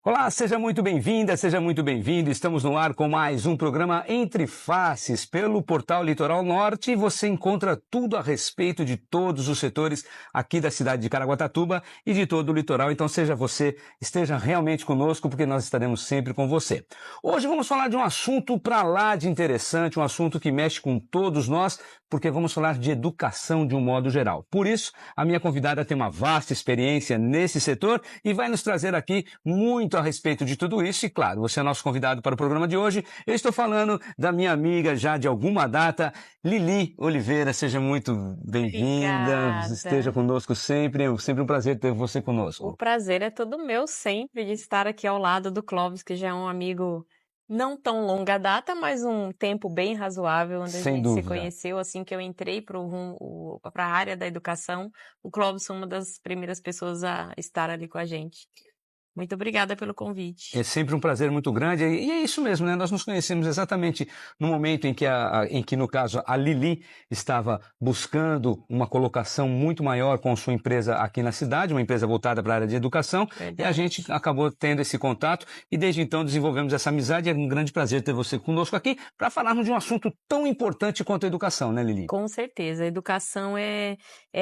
Olá, seja muito bem-vinda, seja muito bem-vindo. Estamos no ar com mais um programa Entre Faces pelo Portal Litoral Norte e você encontra tudo a respeito de todos os setores aqui da cidade de Caraguatatuba e de todo o litoral. Então esteja realmente conosco porque nós estaremos sempre com você. Hoje vamos falar de um assunto para lá de interessante, um assunto que mexe com todos nós, porque vamos falar de educação de um modo geral. Por isso, a minha convidada tem uma vasta experiência nesse setor e vai nos trazer aqui muito a respeito de tudo isso. E claro, você é nosso convidado para o programa de hoje. Eu estou falando da minha amiga já de alguma data, Lili Oliveira. Seja muito bem-vinda, esteja conosco sempre. É sempre um prazer ter você conosco. O prazer é todo meu sempre de estar aqui ao lado do Clóvis, que já é um amigo não tão longa data, mas um tempo bem razoável, onde a Sem gente dúvida. se conheceu. Assim que eu entrei para a área da educação, o Clóvis foi uma das primeiras pessoas a estar ali com a gente. Muito obrigada pelo convite. É sempre um prazer muito grande, e é isso mesmo, né? Nós nos conhecemos exatamente no momento em que, no caso, a Lili estava buscando uma colocação muito maior com sua empresa aqui na cidade, uma empresa voltada para a área de educação, Verdade. E a gente acabou tendo esse contato, e desde então desenvolvemos essa amizade, e é um grande prazer ter você conosco aqui, para falarmos de um assunto tão importante quanto a educação, né, Lili? Com certeza, a educação é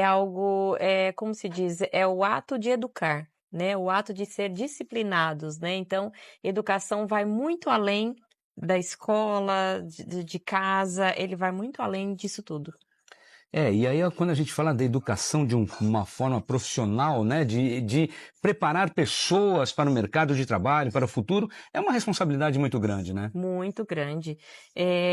algo, como se diz, é o ato de educar, né? O ato de ser disciplinados, né? Então, educação vai muito além da escola, de casa, ele vai muito além disso tudo. E aí quando a gente fala da educação de uma forma profissional, né, de preparar pessoas para o mercado de trabalho, para o futuro, é uma responsabilidade muito grande, né? Muito grande.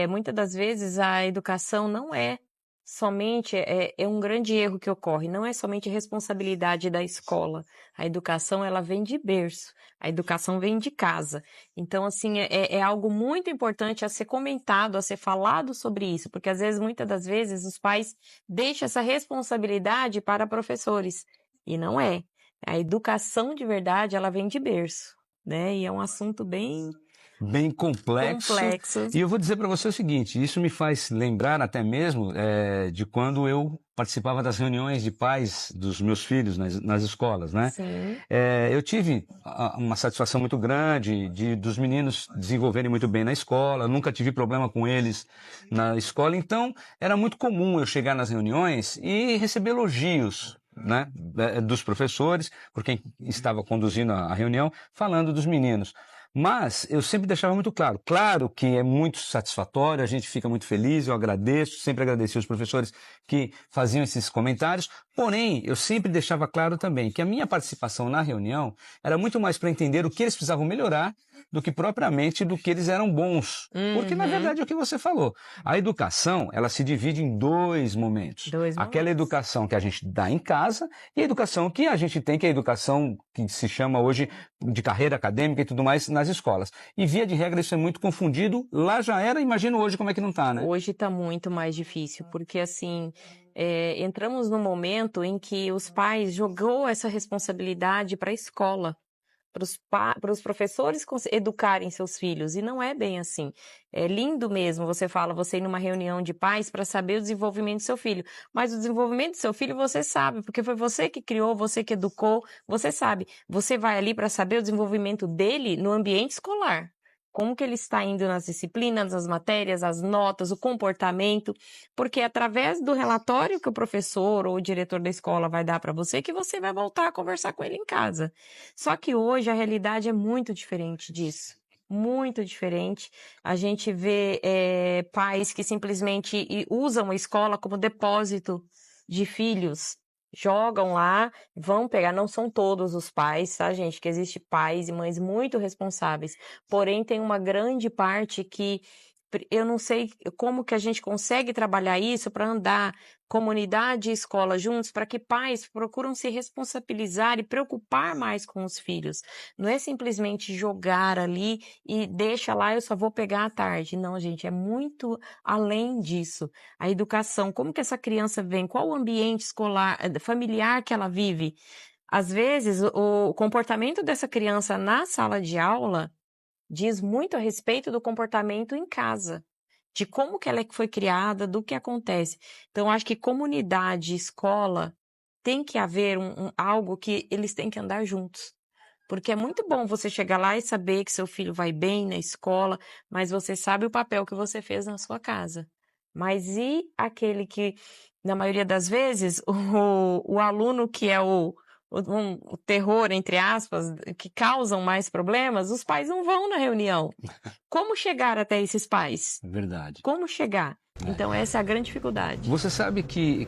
Muitas das vezes a educação não é somente, é um grande erro que ocorre, não é somente responsabilidade da escola. A educação, ela vem de berço, a educação vem de casa. Então, assim, é algo muito importante a ser comentado, a ser falado sobre isso, porque às vezes, muitas das vezes, os pais deixam essa responsabilidade para professores, e não é. A educação de verdade, ela vem de berço, né? E é um assunto bem complexo. E eu vou dizer para você o seguinte, isso me faz lembrar até mesmo de quando eu participava das reuniões de pais dos meus filhos nas escolas, né? Sim. Eu tive uma satisfação muito grande dos meninos desenvolverem muito bem na escola, nunca tive problema com eles na escola, então era muito comum eu chegar nas reuniões e receber elogios, né, dos professores, por quem estava conduzindo a reunião, falando dos meninos. Mas eu sempre deixava muito claro que é muito satisfatório, a gente fica muito feliz, eu agradeço, sempre agradeci os professores que faziam esses comentários, porém eu sempre deixava claro também que a minha participação na reunião era muito mais para entender o que eles precisavam melhorar do que propriamente do que eles eram bons. Porque na verdade é o que você falou, a educação ela se divide em dois momentos. Aquela educação que a gente dá em casa e a educação que a gente tem, que é a educação que se chama hoje de carreira acadêmica e tudo mais nas escolas. E via de regra isso é muito confundido, lá já era, imagino hoje como é que não está, né? Hoje está muito mais difícil, porque assim, entramos num momento em que os pais jogou essa responsabilidade para a escola, para os professores educarem seus filhos, e não é bem assim. É lindo mesmo, você ir numa reunião de pais para saber o desenvolvimento do seu filho, mas o desenvolvimento do seu filho você sabe, porque foi você que criou, você que educou, você sabe. Você vai ali para saber o desenvolvimento dele no ambiente escolar. Como que ele está indo nas disciplinas, nas matérias, as notas, o comportamento, porque é através do relatório que o professor ou o diretor da escola vai dar para você que você vai voltar a conversar com ele em casa. Só que hoje a realidade é muito diferente disso. Muito diferente. A gente vê pais que simplesmente usam a escola como depósito de filhos. Jogam lá, vão pegar, não são todos os pais, tá, gente? Que existe pais e mães muito responsáveis. Porém, tem uma grande parte que eu não sei como que a gente consegue trabalhar isso para andar comunidade e escola juntos, para que pais procuram se responsabilizar e preocupar mais com os filhos. Não é simplesmente jogar ali e deixa lá, eu só vou pegar à tarde. Não, gente, é muito além disso. A educação, como que essa criança vem, qual o ambiente escolar, familiar que ela vive. Às vezes, o comportamento dessa criança na sala de aula diz muito a respeito do comportamento em casa, de como que ela foi criada, do que acontece. Então, acho que comunidade, escola, tem que haver algo que eles têm que andar juntos. Porque é muito bom você chegar lá e saber que seu filho vai bem na escola, mas você sabe o papel que você fez na sua casa. Mas e aquele que, na maioria das vezes, o aluno que é o terror, entre aspas, que causam mais problemas, os pais não vão na reunião. Como chegar até esses pais? Verdade. Como chegar? Então, essa é a grande dificuldade. Você sabe que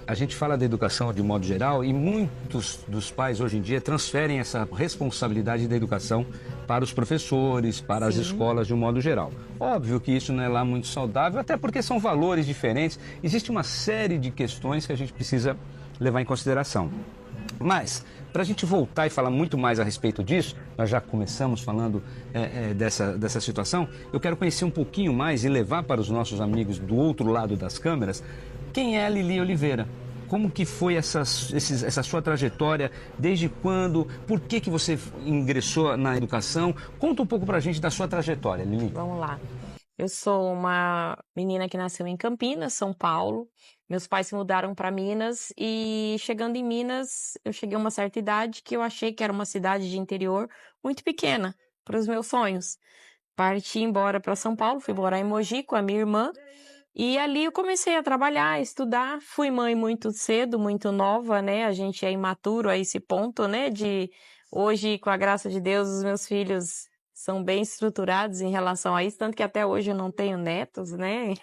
a gente fala da educação de modo geral e muitos dos pais hoje em dia transferem essa responsabilidade da educação para os professores, para as escolas de um modo geral. Óbvio que isso não é lá muito saudável, até porque são valores diferentes. Existe uma série de questões que a gente precisa levar em consideração. Mas, para a gente voltar e falar muito mais a respeito disso, nós já começamos falando dessa situação, eu quero conhecer um pouquinho mais e levar para os nossos amigos do outro lado das câmeras quem é a Lili Oliveira. Como que foi essa sua trajetória, desde quando, por que você ingressou na educação? Conta um pouco para a gente da sua trajetória, Lili. Vamos lá. Eu sou uma menina que nasceu em Campinas, São Paulo. Meus pais se mudaram para Minas e chegando em Minas, eu cheguei a uma certa idade que eu achei que era uma cidade de interior muito pequena para os meus sonhos. Parti embora para São Paulo, fui morar em Mogi com a minha irmã e ali eu comecei a trabalhar, a estudar. Fui mãe muito cedo, muito nova, né? A gente é imaturo a esse ponto, né? De hoje, com a graça de Deus, os meus filhos são bem estruturados em relação a isso, tanto que até hoje eu não tenho netos, né?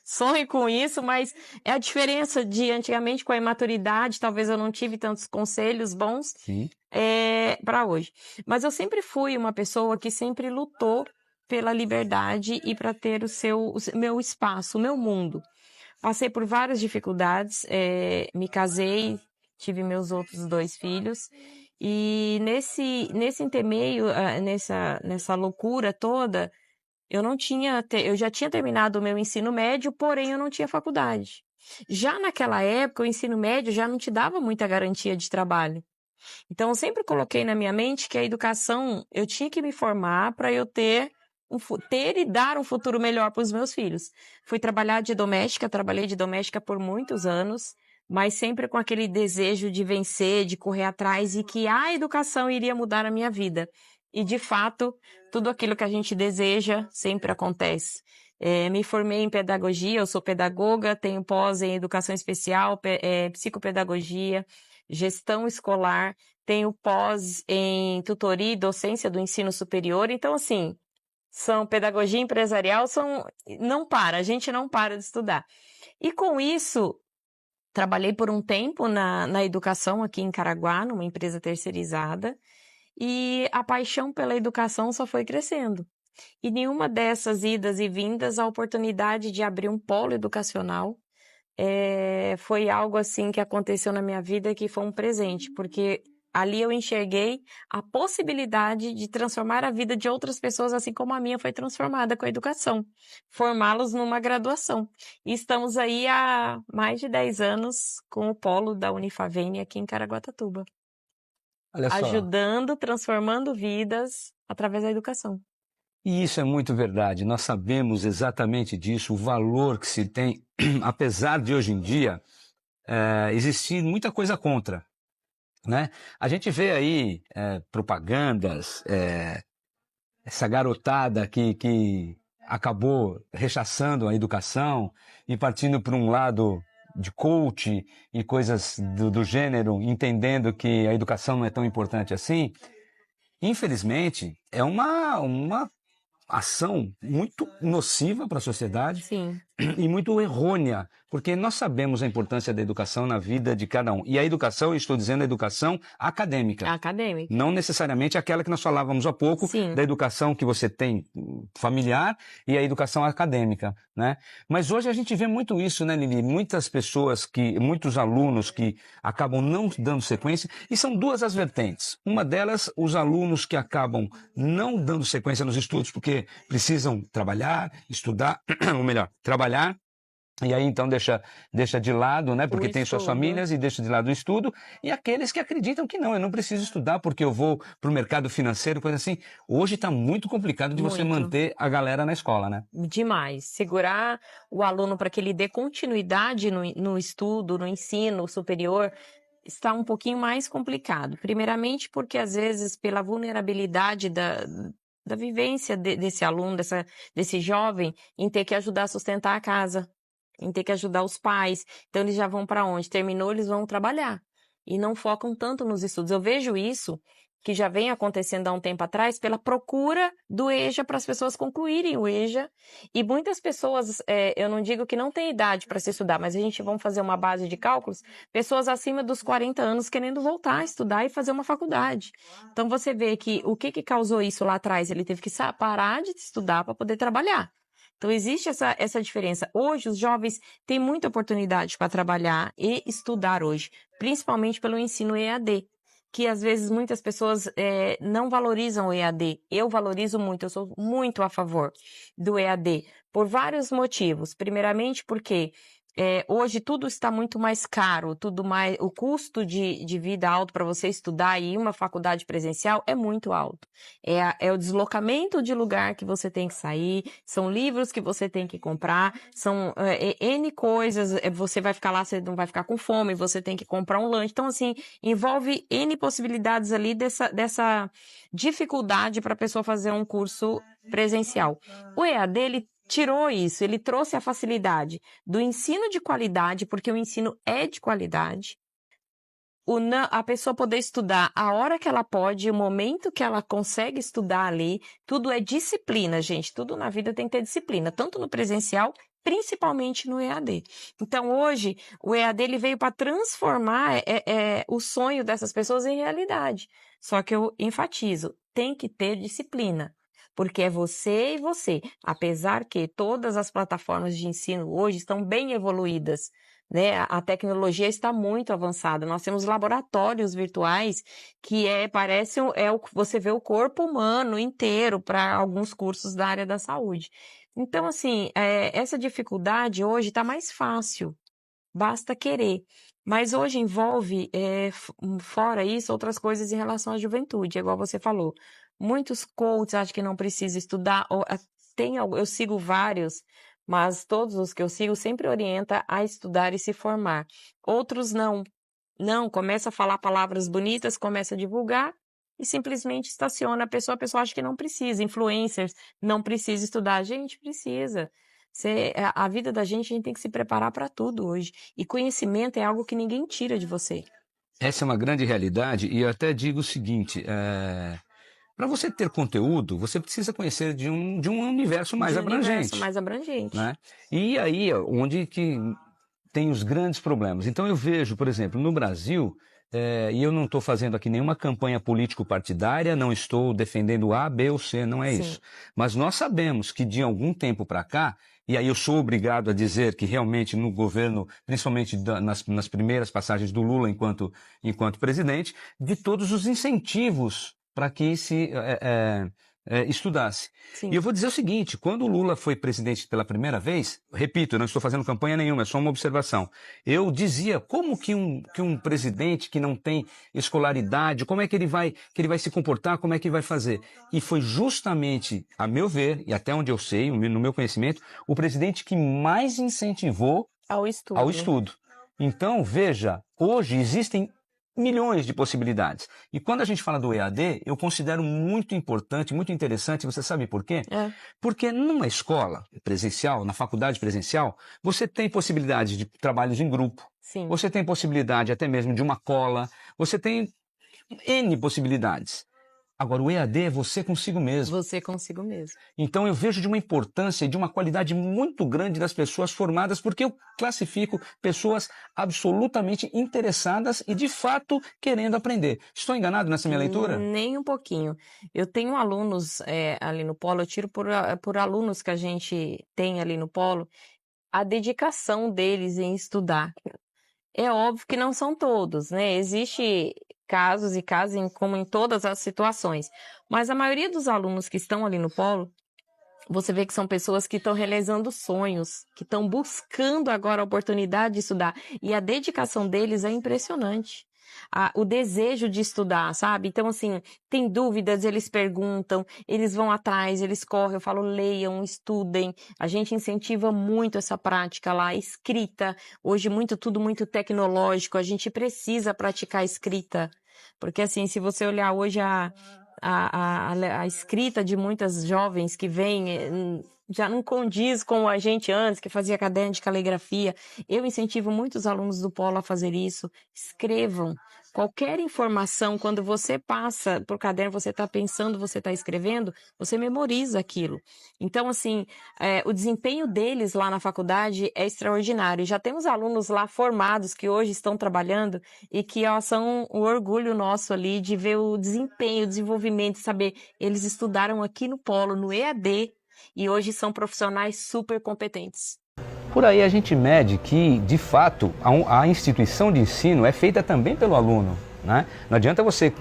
Sonho com isso, mas é a diferença de antigamente com a imaturidade, talvez eu não tive tantos conselhos bons para hoje. Mas eu sempre fui uma pessoa que sempre lutou pela liberdade e para ter o meu espaço, o meu mundo. Passei por várias dificuldades, me casei, tive meus outros 2 filhos. E nesse intermeio, nessa loucura toda, eu já tinha terminado o meu ensino médio, porém eu não tinha faculdade. Já naquela época, o ensino médio já não te dava muita garantia de trabalho. Então, eu sempre coloquei na minha mente que a educação, eu tinha que me formar para eu ter e dar um futuro melhor para os meus filhos. Fui trabalhar de doméstica, trabalhei de doméstica por muitos anos, mas sempre com aquele desejo de vencer, de correr atrás e que a educação iria mudar a minha vida. E, de fato, tudo aquilo que a gente deseja sempre acontece. Me formei em pedagogia, eu sou pedagoga, tenho pós em educação especial, psicopedagogia, gestão escolar, tenho pós em tutoria e docência do ensino superior. Então, assim, são pedagogia empresarial, a gente não para de estudar. E com isso, trabalhei por um tempo na educação aqui em Caraguá, numa empresa terceirizada, e a paixão pela educação só foi crescendo. E nenhuma dessas idas e vindas, a oportunidade de abrir um polo educacional, foi algo assim que aconteceu na minha vida que foi um presente, porque ali eu enxerguei a possibilidade de transformar a vida de outras pessoas, assim como a minha foi transformada com a educação, formá-los numa graduação. E estamos aí há mais de 10 anos com o polo da Unifavene aqui em Caraguatatuba. Olha só. Ajudando, transformando vidas através da educação. E isso é muito verdade, nós sabemos exatamente disso, o valor que se tem, apesar de hoje em dia existir muita coisa contra, né? A gente vê aí propagandas, essa garotada que acabou rechaçando a educação e partindo para um lado de coach e coisas do gênero, entendendo que a educação não é tão importante assim. Infelizmente, é uma ação muito nociva para a sociedade. Sim. E muito errônea, porque nós sabemos a importância da educação na vida de cada um. E a educação, eu estou dizendo a educação acadêmica. Acadêmica. Não necessariamente aquela que nós falávamos há pouco, Sim. Da educação que você tem familiar e a educação acadêmica, né? Mas hoje a gente vê muito isso, né, Lili? Muitos alunos que acabam não dando sequência, e são duas as vertentes. Uma delas, os alunos que acabam não dando sequência nos estudos porque precisam trabalhar, estudar, ou melhor, trabalhar, e aí então deixa de lado, né, porque tem suas famílias, e deixa de lado o estudo, e aqueles que acreditam que não, eu não preciso estudar porque eu vou para o mercado financeiro, coisa assim. Hoje está muito complicado de você manter a galera na escola, né? Demais. Segurar o aluno para que ele dê continuidade no estudo, no ensino superior, está um pouquinho mais complicado. Primeiramente porque, às vezes, pela vulnerabilidade da vivência desse aluno, desse jovem, em ter que ajudar a sustentar a casa, em ter que ajudar os pais. Então, eles já vão para onde? Terminou, eles vão trabalhar. E não focam tanto nos estudos. Eu vejo isso, que já vem acontecendo há um tempo atrás, pela procura do EJA para as pessoas concluírem o EJA. E muitas pessoas, eu não digo que não tem idade para se estudar, mas a gente vai fazer uma base de cálculos, pessoas acima dos 40 anos querendo voltar a estudar e fazer uma faculdade. Então, você vê que o que causou isso lá atrás? Ele teve que parar de estudar para poder trabalhar. Então, existe essa diferença. Hoje, os jovens têm muita oportunidade para trabalhar e estudar hoje, principalmente pelo ensino EAD, que às vezes muitas pessoas não valorizam o EAD. Eu valorizo muito, eu sou muito a favor do EAD, por vários motivos. Primeiramente, porque hoje tudo está muito mais caro, o custo de vida alto para você estudar e ir uma faculdade presencial é muito alto. É o deslocamento de lugar que você tem que sair, são livros que você tem que comprar, são N coisas, você vai ficar lá, você não vai ficar com fome, você tem que comprar um lanche. Então, assim, envolve N possibilidades ali dessa dificuldade para a pessoa fazer um curso presencial. O EAD, ele tirou isso, ele trouxe a facilidade do ensino de qualidade, porque o ensino é de qualidade, a pessoa poder estudar a hora que ela pode, o momento que ela consegue estudar ali, tudo é disciplina, gente, tudo na vida tem que ter disciplina, tanto no presencial, principalmente no EAD. Então, hoje, o EAD ele veio para transformar o sonho dessas pessoas em realidade. Só que eu enfatizo, tem que ter disciplina. Porque é você e você. Apesar que todas as plataformas de ensino hoje estão bem evoluídas, né? A tecnologia está muito avançada. Nós temos laboratórios virtuais que você vê o corpo humano inteiro para alguns cursos da área da saúde. Então, assim, essa dificuldade hoje está mais fácil. Basta querer. Mas hoje envolve, fora isso, outras coisas em relação à juventude, igual você falou. Muitos coaches acham que não precisa estudar, eu sigo vários, mas todos os que eu sigo sempre orienta a estudar e se formar. Outros não. Não, começa a falar palavras bonitas, começa a divulgar e simplesmente estaciona a pessoa acha que não precisa. Influencers, não precisa estudar. A gente precisa. A vida da gente, a gente tem que se preparar para tudo hoje. E conhecimento é algo que ninguém tira de você. Essa é uma grande realidade e eu até digo o seguinte, para você ter conteúdo, você precisa conhecer de um universo mais abrangente. Universo mais abrangente. Né? E aí, onde que tem os grandes problemas. Então eu vejo, por exemplo, no Brasil, e eu não estou fazendo aqui nenhuma campanha político-partidária, não estou defendendo A, B ou C, não é Sim. isso. Mas nós sabemos que de algum tempo para cá, e aí eu sou obrigado a dizer que realmente no governo, principalmente nas primeiras passagens do Lula enquanto presidente, de todos os incentivos para que se estudasse. Sim. E eu vou dizer o seguinte, quando o Lula foi presidente pela primeira vez, repito, eu não estou fazendo campanha nenhuma, é só uma observação, eu dizia, como que um presidente que não tem escolaridade, como é que ele vai se comportar, como é que vai fazer? E foi justamente, a meu ver, e até onde eu sei, no meu conhecimento, o presidente que mais incentivou ao estudo. Então, veja, hoje existem milhões de possibilidades. E quando a gente fala do EAD, eu considero muito importante, muito interessante, você sabe por quê? Porque numa escola presencial, na faculdade presencial, você tem possibilidade de trabalhos em grupo, Sim. você tem possibilidade até mesmo de uma cola, você tem N possibilidades. Agora, o EAD é você consigo mesmo. Você consigo mesmo. Então, eu vejo de uma importância e de uma qualidade muito grande das pessoas formadas, porque eu classifico pessoas absolutamente interessadas e, de fato, querendo aprender. Estou enganado nessa minha leitura? Nem um pouquinho. Eu tenho alunos ali no Polo, eu tiro por alunos que a gente tem ali no Polo, a dedicação deles em estudar. É óbvio que não são todos, né? Existe casos e casos, como em todas as situações. Mas a maioria dos alunos que estão ali no Polo, você vê que são pessoas que estão realizando sonhos, que estão buscando agora a oportunidade de estudar. E a dedicação deles é impressionante. o desejo de estudar, sabe? Então, assim, tem dúvidas, eles perguntam, eles vão atrás, eles correm, eu falo, leiam, estudem. A gente incentiva muito essa prática lá, escrita. Hoje, tudo muito tecnológico, a gente precisa praticar a escrita. Porque, assim, se você olhar hoje a escrita de muitas jovens que vêm, já não condiz com a gente antes, que fazia caderno de caligrafia. Eu incentivo muitos alunos do Polo a fazer isso. Escrevam. Qualquer informação, quando você passa por caderno, você está pensando, você está escrevendo, você memoriza aquilo. Então, assim, o desempenho deles lá na faculdade é extraordinário. Já temos alunos lá formados que hoje estão trabalhando e que são o orgulho nosso ali de ver o desempenho, o desenvolvimento, saber, eles estudaram aqui no Polo, no EAD, e hoje são profissionais super competentes. Por aí a gente mede que, de fato, a instituição de ensino é feita também pelo aluno, né? Não adianta você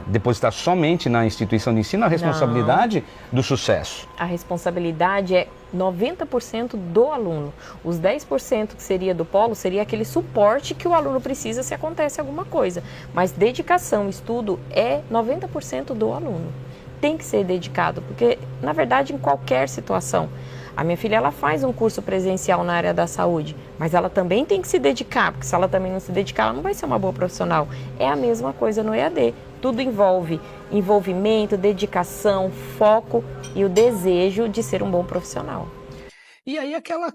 depositar somente na instituição de ensino a responsabilidade do sucesso. A responsabilidade é 90% do aluno. Os 10% que seria do Polo seria aquele suporte que o aluno precisa se acontece alguma coisa. Mas dedicação, estudo é 90% do aluno. Tem que ser dedicado, porque, na verdade, em qualquer situação. A minha filha, ela faz um curso presencial na área da saúde, mas ela também tem que se dedicar, porque se ela também não se dedicar, ela não vai ser uma boa profissional. É a mesma coisa no EAD. Tudo envolve envolvimento, dedicação, foco e o desejo de ser um bom profissional. E aí aquela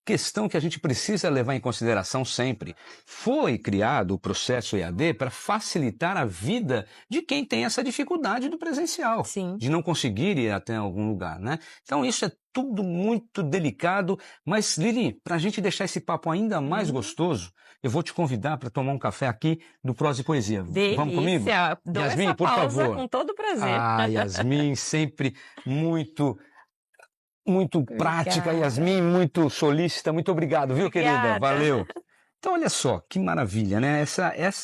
questão que a gente precisa levar em consideração sempre. Foi criado o processo EAD para facilitar a vida de quem tem essa dificuldade do presencial, Sim. de não conseguir ir até algum lugar, né? Então isso é tudo muito delicado, mas Lili, para a gente deixar esse papo ainda mais gostoso, eu vou te convidar para tomar um café aqui do Prosa e Poesia. Delícia. Vamos comigo? Dou Yasmin, essa por pausa favor. com todo prazer. Yasmin, sempre muito prática, Obrigada. Yasmin, muito solícita. Muito obrigado, viu, querida? Obrigada. Valeu. Então, olha só, que maravilha, né?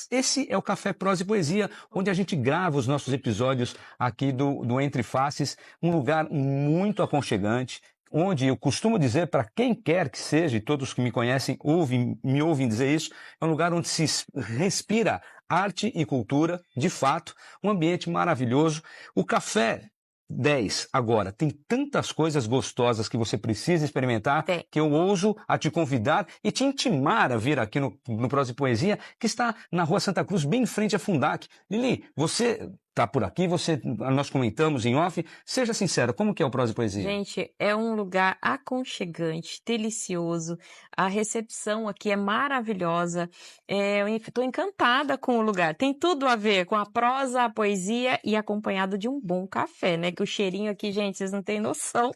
Esse é o Café Prosa e Poesia, onde a gente grava os nossos episódios aqui do Entre Faces, um lugar muito aconchegante, onde eu costumo dizer para quem quer que seja, e todos que me conhecem me ouvem dizer isso, é um lugar onde se respira arte e cultura, de fato, um ambiente maravilhoso. O café 10 agora, tem tantas coisas gostosas que você precisa experimentar, que eu ouso a te convidar e te intimar a vir aqui no Prosa e Poesia, que está na Rua Santa Cruz, bem em frente à Fundac. Lili, você está por aqui, nós comentamos em off, seja sincera, como que é o Prosa e Poesia? Gente, é um lugar aconchegante, delicioso, a recepção aqui é maravilhosa, eu estou encantada com o lugar, tem tudo a ver com a prosa, a poesia e acompanhado de um bom café, né? Que o cheirinho aqui, gente, vocês não têm noção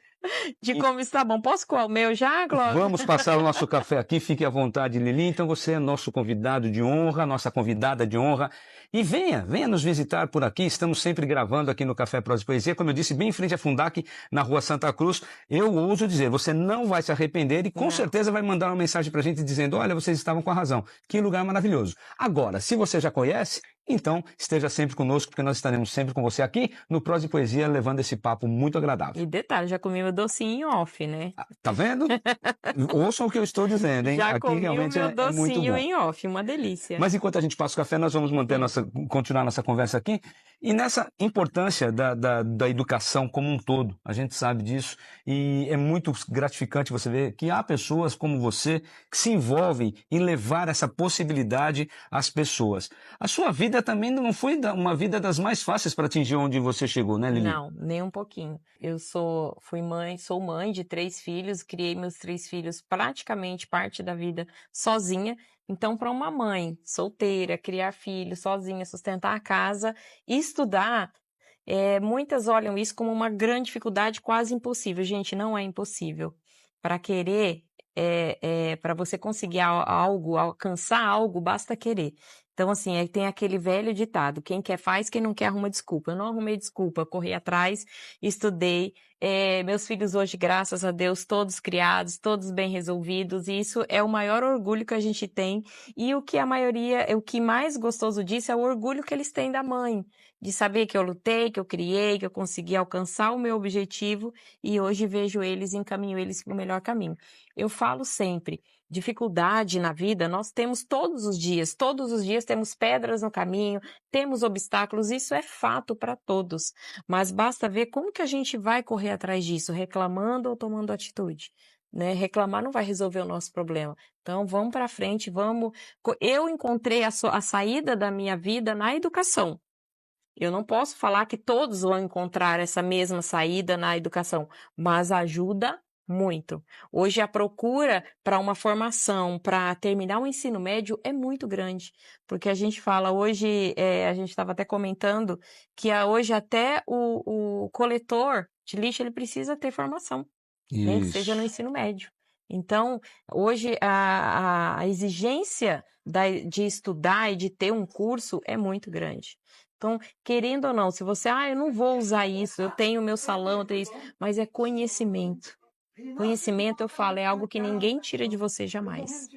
de como está bom. Posso coar o meu já, Glória? Vamos passar o nosso café aqui, fique à vontade, Lili. Então você é nosso convidado de honra, nossa convidada de honra. E venha nos visitar por aqui, estamos sempre gravando aqui no Café Prosa e Poesia, como eu disse, bem em frente à Fundac, na Rua Santa Cruz. Eu ouso dizer, você não vai se arrepender e com certeza vai mandar uma mensagem pra gente dizendo, olha, vocês estavam com a razão, que lugar maravilhoso. Agora, se você já conhece, então esteja sempre conosco, porque nós estaremos sempre com você aqui no Prosa e Poesia, levando esse papo muito agradável. E detalhe, já comi meu docinho em off, né? Tá vendo? Ouçam o que eu estou dizendo, hein? Já Aqui comi realmente o meu é muito docinho bom. em off, uma delícia. Mas enquanto a gente passa o café, nós vamos continuar nossa conversa aqui. E nessa importância da educação como um todo, a gente sabe disso. E é muito gratificante você ver que há pessoas como você que se envolvem em levar essa possibilidade às pessoas. A sua vida também não foi uma vida das mais fáceis para atingir onde você chegou, né, Lili? Não, nem um pouquinho. Eu sou mãe de 3 filhos, criei meus 3 filhos praticamente parte da vida sozinha. Então, para uma mãe solteira, criar filhos sozinha, sustentar a casa e estudar, muitas olham isso como uma grande dificuldade, quase impossível. Gente, não é impossível. Para querer, para você conseguir algo, alcançar algo, basta querer. Então, assim, tem aquele velho ditado, quem quer faz, quem não quer arruma desculpa. Eu não arrumei desculpa, eu corri atrás, estudei, meus filhos hoje, graças a Deus, todos criados, todos bem resolvidos, e isso é o maior orgulho que a gente tem, e o que mais gostoso disso é o orgulho que eles têm da mãe, de saber que eu lutei, que eu criei, que eu consegui alcançar o meu objetivo, e hoje vejo eles, encaminho eles para o melhor caminho. Eu falo sempre, dificuldade na vida, nós temos todos os dias temos pedras no caminho, temos obstáculos, isso é fato para todos. Mas basta ver como que a gente vai correr atrás disso, reclamando ou tomando atitude. Né? Reclamar não vai resolver o nosso problema. Então, vamos para frente, vamos. Eu encontrei a saída da minha vida na educação. Eu não posso falar que todos vão encontrar essa mesma saída na educação, mas ajuda muito. Hoje a procura para uma formação, para terminar o ensino médio é muito grande, porque a gente fala hoje, a gente estava até comentando que hoje até o coletor de lixo ele precisa ter formação, nem que seja no ensino médio. Então, hoje a exigência de estudar e de ter um curso é muito grande. Então, querendo ou não, se você, eu não vou usar isso, eu tenho meu salão, eu tenho isso, mas é conhecimento. Conhecimento, eu falo, é algo que ninguém tira de você jamais.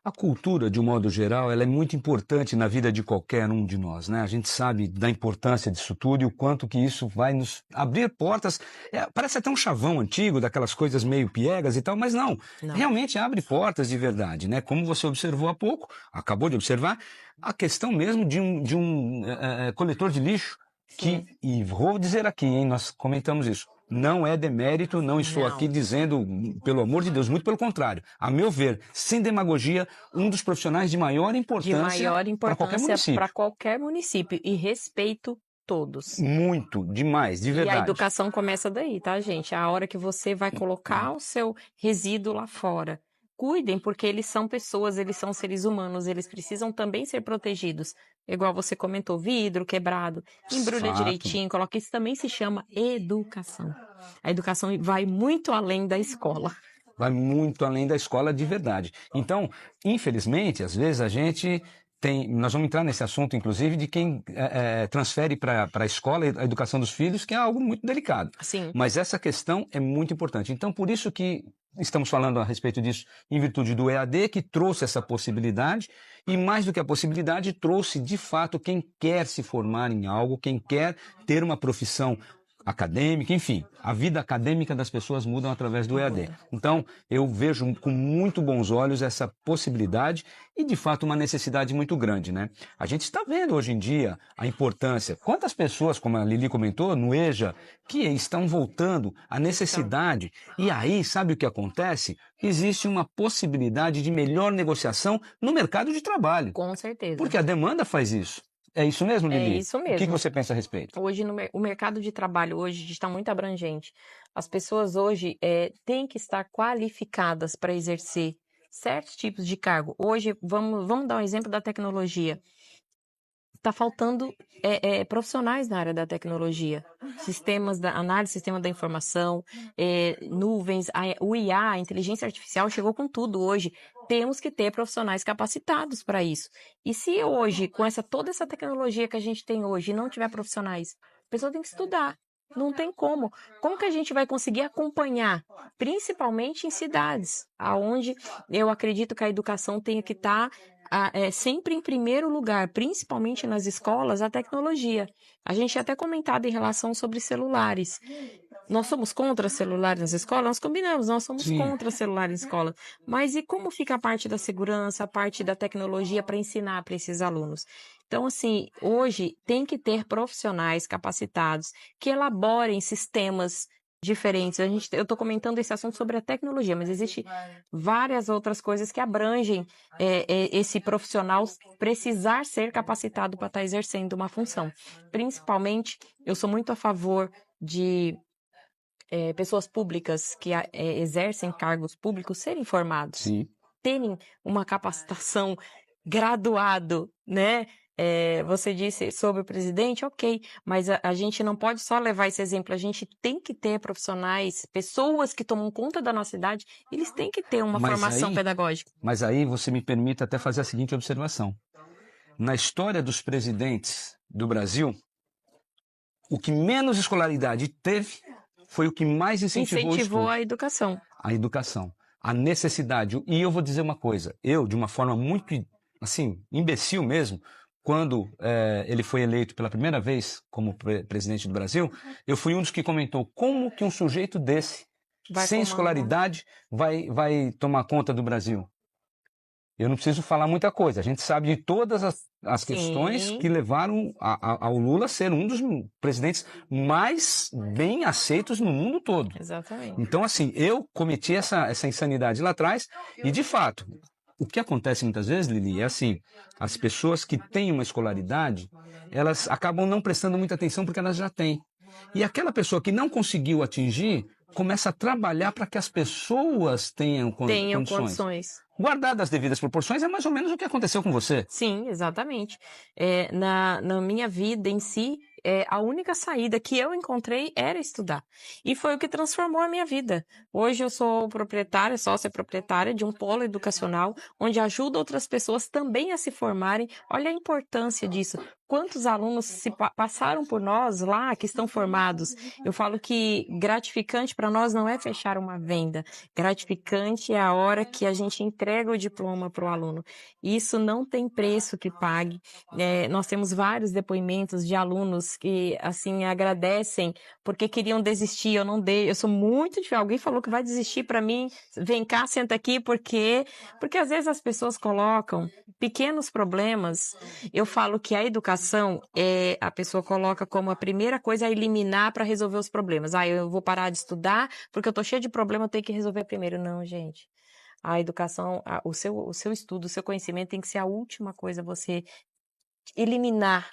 A cultura, de um modo geral, ela é muito importante na vida de qualquer um de nós, né? A gente sabe da importância disso tudo e o quanto que isso vai nos abrir portas. Parece até um chavão antigo, daquelas coisas meio piegas e tal, mas não. Realmente abre portas de verdade, né? Como você observou há pouco, acabou de observar, a questão mesmo de um coletor de lixo, e vou dizer aqui, hein, nós comentamos isso. Não é demérito, não estou aqui dizendo, pelo amor de Deus, muito pelo contrário. A meu ver, sem demagogia, um dos profissionais de maior importância para qualquer município. Para qualquer município. E respeito todos. Muito, demais, de verdade. E a educação começa daí, tá, gente? A hora que você vai colocar o seu resíduo lá fora. Cuidem, porque eles são pessoas, eles são seres humanos, eles precisam também ser protegidos. Igual você comentou, vidro quebrado, embrulha direitinho, coloca. Isso também se chama educação. A educação vai muito além da escola. Vai muito além da escola de verdade. Então, infelizmente, às vezes a gente nós vamos entrar nesse assunto, inclusive, de quem transfere para a escola a educação dos filhos, que é algo muito delicado. Sim. Mas essa questão é muito importante. Então, por isso que estamos falando a respeito disso em virtude do EAD, que trouxe essa possibilidade, e mais do que a possibilidade, trouxe, de fato, quem quer se formar em algo, quem quer ter uma profissão acadêmica, enfim, a vida acadêmica das pessoas mudam através do EAD. Então, eu vejo com muito bons olhos essa possibilidade e, de fato, uma necessidade muito grande, né? A gente está vendo hoje em dia a importância. Quantas pessoas, como a Lili comentou, no EJA, que estão voltando, a necessidade. E aí, sabe o que acontece? Existe uma possibilidade de melhor negociação no mercado de trabalho. Com certeza. Porque a demanda faz isso. É isso mesmo, Lili? É isso mesmo. O que você pensa a respeito? Hoje, o mercado de trabalho hoje está muito abrangente. As pessoas hoje têm que estar qualificadas para exercer certos tipos de cargo. Hoje, vamos dar um exemplo da tecnologia. Está faltando profissionais na área da tecnologia. Sistemas da análise, sistema da informação, nuvens, o IA, a inteligência artificial chegou com tudo hoje. Temos que ter profissionais capacitados para isso. E se hoje, com toda essa tecnologia que a gente tem hoje, não tiver profissionais, a pessoa tem que estudar. Não tem como. Como que a gente vai conseguir acompanhar, principalmente em cidades, aonde eu acredito que a educação tenha que estar sempre em primeiro lugar, principalmente nas escolas, a tecnologia. A gente tinha até comentado em relação sobre celulares. Nós somos contra celulares nas escolas? Nós combinamos, nós somos contra celulares nas escolas. Mas e como fica a parte da segurança, a parte da tecnologia para ensinar para esses alunos? Então, assim, hoje tem que ter profissionais capacitados que elaborem sistemas diferentes. Eu estou comentando esse assunto sobre a tecnologia, mas existe várias outras coisas que abrangem esse profissional precisar ser capacitado para estar exercendo uma função. Principalmente, eu sou muito a favor de pessoas públicas que exercem cargos públicos serem formados, terem uma capacitação graduado, né? Você disse sobre o presidente, ok, mas a gente não pode só levar esse exemplo, a gente tem que ter profissionais, pessoas que tomam conta da nossa cidade, eles têm que ter uma formação pedagógica. Mas aí você me permite até fazer a seguinte observação. Na história dos presidentes do Brasil, o que menos escolaridade teve foi o que mais incentivou a educação. A educação, a necessidade. E eu vou dizer uma coisa, eu, de uma forma muito, assim, imbecil mesmo, quando ele foi eleito pela primeira vez como presidente do Brasil, eu fui um dos que comentou como que um sujeito desse Vai sem comandar. escolaridade, vai tomar conta do Brasil? Eu não preciso falar muita coisa. A gente sabe de todas as questões Sim. que levaram ao Lula a ser um dos presidentes mais bem aceitos no mundo todo. Exatamente. Então, assim, eu cometi essa insanidade lá atrás e, de fato, o que acontece muitas vezes, Lili, é assim, as pessoas que têm uma escolaridade, elas acabam não prestando muita atenção porque elas já têm. E aquela pessoa que não conseguiu atingir, começa a trabalhar para que as pessoas tenham Tenham condições. condições. Guardado as devidas proporções, é mais ou menos o que aconteceu com você. Sim, exatamente. Na minha vida em si, a única saída que eu encontrei era estudar. E foi o que transformou a minha vida. Hoje eu sou proprietária, sócia proprietária de um polo educacional, onde ajuda outras pessoas também a se formarem. Olha a importância disso. Quantos alunos passaram por nós lá, que estão formados? Eu falo que gratificante para nós não é fechar uma venda. Gratificante é a hora que a gente entrega o diploma para o aluno. Isso não tem preço que pague. Nós temos vários depoimentos de alunos que, assim, agradecem porque queriam desistir, eu não dei. Eu sou muito difícil. Alguém falou que vai desistir para mim, vem cá, senta aqui, porque às vezes as pessoas colocam pequenos problemas. Eu falo que a educação a pessoa coloca como a primeira coisa a eliminar para resolver os problemas. Eu vou parar de estudar porque eu tô cheia de problema, eu tenho que resolver primeiro. Não, gente. A educação, o seu estudo, o seu conhecimento tem que ser a última coisa a você eliminar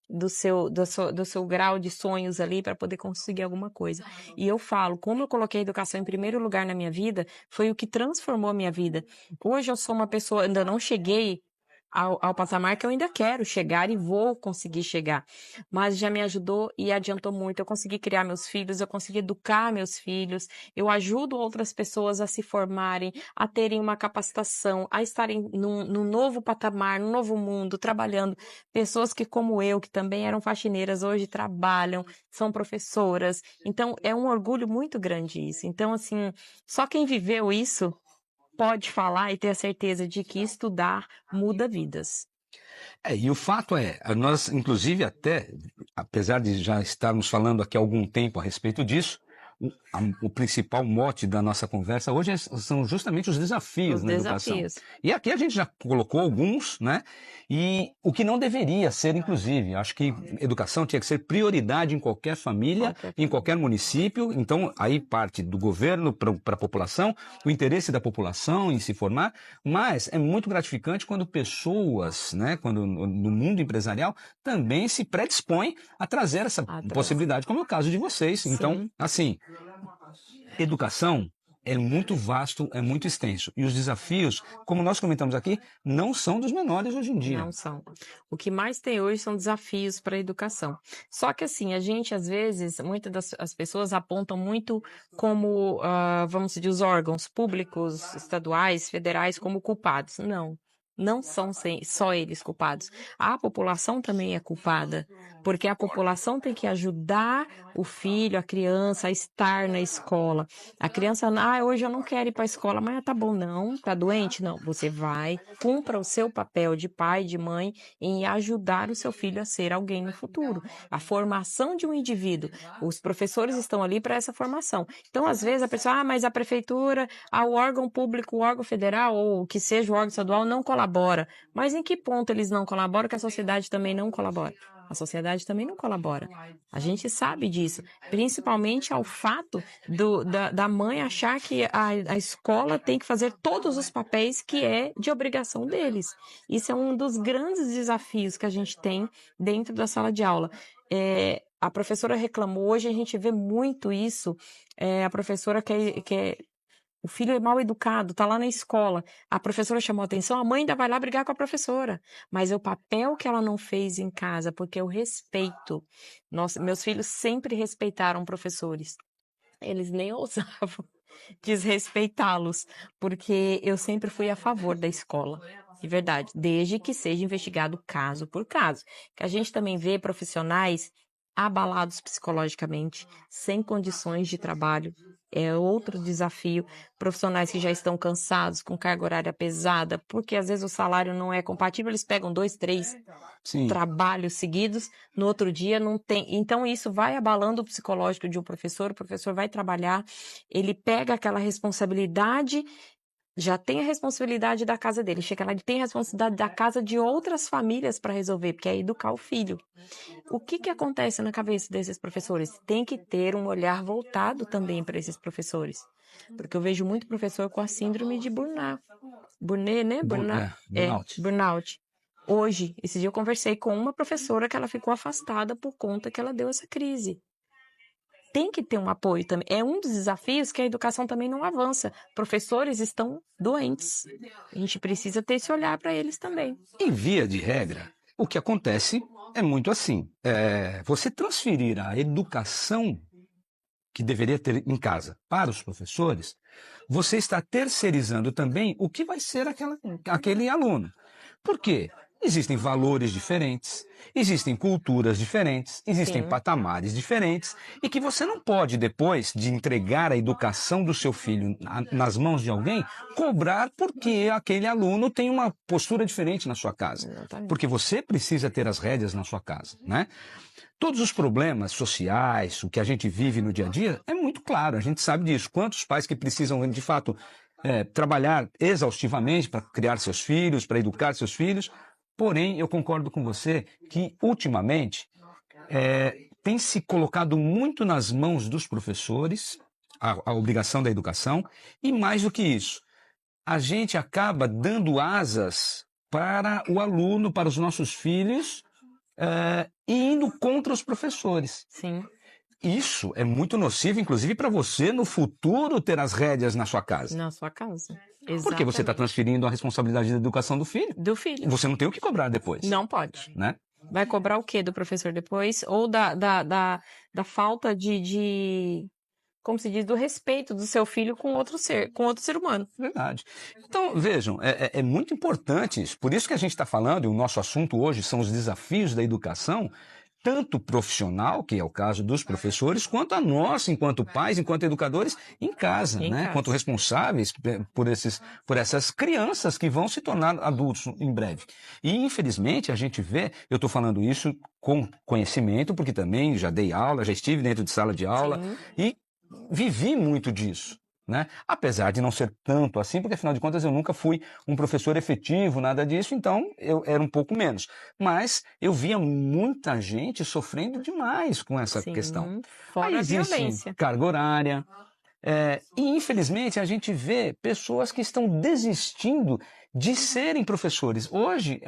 do seu grau de sonhos ali para poder conseguir alguma coisa. E eu falo, como eu coloquei a educação em primeiro lugar na minha vida, foi o que transformou a minha vida. Hoje eu sou uma pessoa, ainda não cheguei ao patamar que eu ainda quero chegar e vou conseguir chegar. Mas já me ajudou e adiantou muito. Eu consegui criar meus filhos, eu consegui educar meus filhos, eu ajudo outras pessoas a se formarem, a terem uma capacitação, a estarem num novo patamar, num novo mundo, trabalhando. Pessoas que, como eu, que também eram faxineiras, hoje trabalham, são professoras. Então, é um orgulho muito grande isso. Então, assim, só quem viveu isso pode falar e ter a certeza de que estudar muda vidas. E o fato é, nós, inclusive, até, apesar de já estarmos falando aqui há algum tempo a respeito disso, o principal mote da nossa conversa hoje são justamente os desafios na educação. E aqui a gente já colocou alguns, né? E o que não deveria ser, inclusive. Acho que educação tinha que ser prioridade em qualquer família, em qualquer município. Então, aí parte do governo para a população, o interesse da população em se formar. Mas é muito gratificante quando pessoas, né? Quando no mundo empresarial também se predispõem a trazer essa possibilidade, como é o caso de vocês. Sim. Então, assim, educação é muito vasto, é muito extenso. E os desafios, como nós comentamos aqui, não são dos menores hoje em dia. Não são. O que mais tem hoje são desafios para a educação. Só que assim, a gente às vezes, muitas das pessoas apontam muito como, vamos dizer, os órgãos públicos, estaduais, federais, como culpados. Não são só eles culpados. A população também é culpada, porque a população tem que ajudar o filho, a criança a estar na escola. A criança, hoje eu não quero ir para a escola, mas tá bom, não, tá doente? Não, você vai, cumpra o seu papel de pai, de mãe, em ajudar o seu filho a ser alguém no futuro. A formação de um indivíduo, os professores estão ali para essa formação. Então, às vezes, a pessoa, mas a prefeitura, o órgão público, o órgão federal, ou que seja o órgão estadual, não colabora. Mas em que ponto eles não colaboram que a sociedade também não colabora? A sociedade também não colabora. A gente sabe disso, principalmente ao fato da mãe achar que a escola tem que fazer todos os papéis que é de obrigação deles. Isso é um dos grandes desafios que a gente tem dentro da sala de aula. A professora reclamou, hoje a gente vê muito isso, a professora quer o filho é mal educado, tá lá na escola. A professora chamou a atenção, a mãe ainda vai lá brigar com a professora. Mas é o papel que ela não fez em casa, porque eu respeito. Meus filhos sempre respeitaram professores. Eles nem ousavam desrespeitá-los, porque eu sempre fui a favor da escola. De verdade, desde que seja investigado caso por caso. Que a gente também vê profissionais abalados psicologicamente, sem condições de trabalho. É outro desafio. Profissionais que já estão cansados, com carga horária pesada, porque às vezes o salário não é compatível, eles pegam 2, 3 Sim. trabalhos seguidos, no outro dia não tem. Então, isso vai abalando o psicológico de um professor, o professor vai trabalhar, ele pega aquela responsabilidade, já tem a responsabilidade da casa dele, chega lá, ele tem a responsabilidade da casa de outras famílias para resolver, porque é educar o filho. O que que acontece na cabeça desses professores? Tem que ter um olhar voltado também para esses professores, porque eu vejo muito professor com a síndrome de burnout. Burnout. Burnout. Hoje, esse dia eu conversei com uma professora que ela ficou afastada por conta que ela deu essa crise. Tem que ter um apoio também. É um dos desafios que a educação também não avança. Professores estão doentes. A gente precisa ter esse olhar para eles também. Em via de regra, o que acontece é muito assim. Você transferir a educação que deveria ter em casa para os professores, você está terceirizando também o que vai ser aquele aluno. Por quê? Existem valores diferentes, existem culturas diferentes, existem Sim. patamares diferentes, e que você não pode, depois de entregar a educação do seu filho nas mãos de alguém, cobrar porque aquele aluno tem uma postura diferente na sua casa. Exatamente. Porque você precisa ter as rédeas na sua casa, né? Todos os problemas sociais, o que a gente vive no dia a dia, é muito claro, a gente sabe disso. Quantos pais que precisam, de fato, trabalhar exaustivamente para criar seus filhos, para educar seus filhos. Porém, eu concordo com você que, ultimamente, tem se colocado muito nas mãos dos professores a obrigação da educação, e mais do que isso, a gente acaba dando asas para o aluno, para os nossos filhos, e indo contra os professores. Sim. Isso é muito nocivo, inclusive, para você, no futuro, ter as rédeas na sua casa. Na sua casa. Porque você está Exatamente. transferindo a responsabilidade da educação do filho. Do filho. Você não tem o que cobrar depois. Não pode. Né? Vai cobrar o quê do professor depois? Ou da falta como se diz, do respeito do seu filho com outro ser humano. Verdade. Então, vejam, é muito importante isso. Por isso que a gente está falando, e o nosso assunto hoje são os desafios da educação, tanto profissional, que é o caso dos professores, quanto a nós, enquanto pais, enquanto educadores, em casa, Em né? casa. Quanto responsáveis por essas crianças que vão se tornar adultos em breve. E, infelizmente, a gente vê, eu estou falando isso com conhecimento, porque também já dei aula, já estive dentro de sala de aula, Sim. e vivi muito disso. Né? Apesar de não ser tanto assim, porque afinal de contas eu nunca fui um professor efetivo, nada disso, então eu era um pouco menos. Mas eu via muita gente sofrendo demais com essa Sim. questão. Fora Aí a existe violência. carga horária, e infelizmente a gente vê pessoas que estão desistindo de serem professores. Hoje,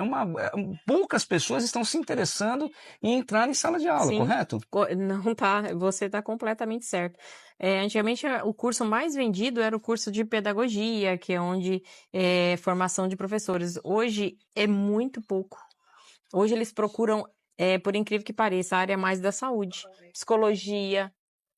poucas pessoas estão se interessando em entrar em sala de aula, Sim. correto? Não tá, você está completamente certo. Antigamente, o curso mais vendido era o curso de pedagogia, que é onde formação de professores. Hoje é muito pouco. Hoje eles procuram, por incrível que pareça, a área mais da saúde. Psicologia,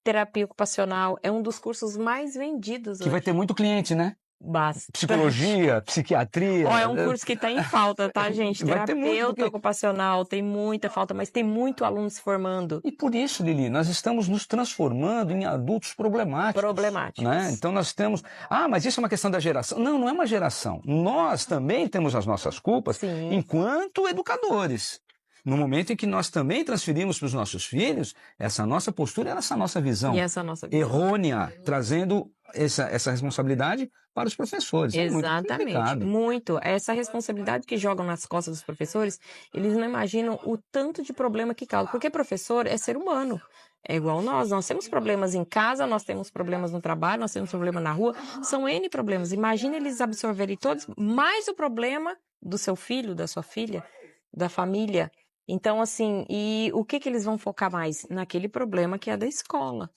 terapia ocupacional, é um dos cursos mais vendidos Que hoje. vai ter muito cliente, né? Bastante. Psicologia, psiquiatria. É um curso que está em falta, tá, gente? Vai ter muito, Terapeuta porque... ocupacional, tem muita falta, mas tem muito aluno se formando. E por isso, Lili, nós estamos nos transformando em adultos problemáticos. Né? Então nós temos... mas isso é uma questão da geração. Não, não é uma geração. Nós também temos as nossas culpas. Sim. Enquanto educadores. No momento em que nós também transferimos para os nossos filhos essa nossa postura, essa nossa visão E essa nossa visão. errônea, trazendo essa responsabilidade para os professores. Exatamente. Muito. Essa responsabilidade que jogam nas costas dos professores, eles não imaginam o tanto de problema que causa. Porque professor é ser humano. É igual nós temos problemas em casa, nós temos problemas no trabalho, nós temos problema na rua, são N problemas. Imagina eles absorverem todos, mais o problema do seu filho, da sua filha, da família. Então, assim, e o que eles vão focar mais? Naquele problema que é da escola.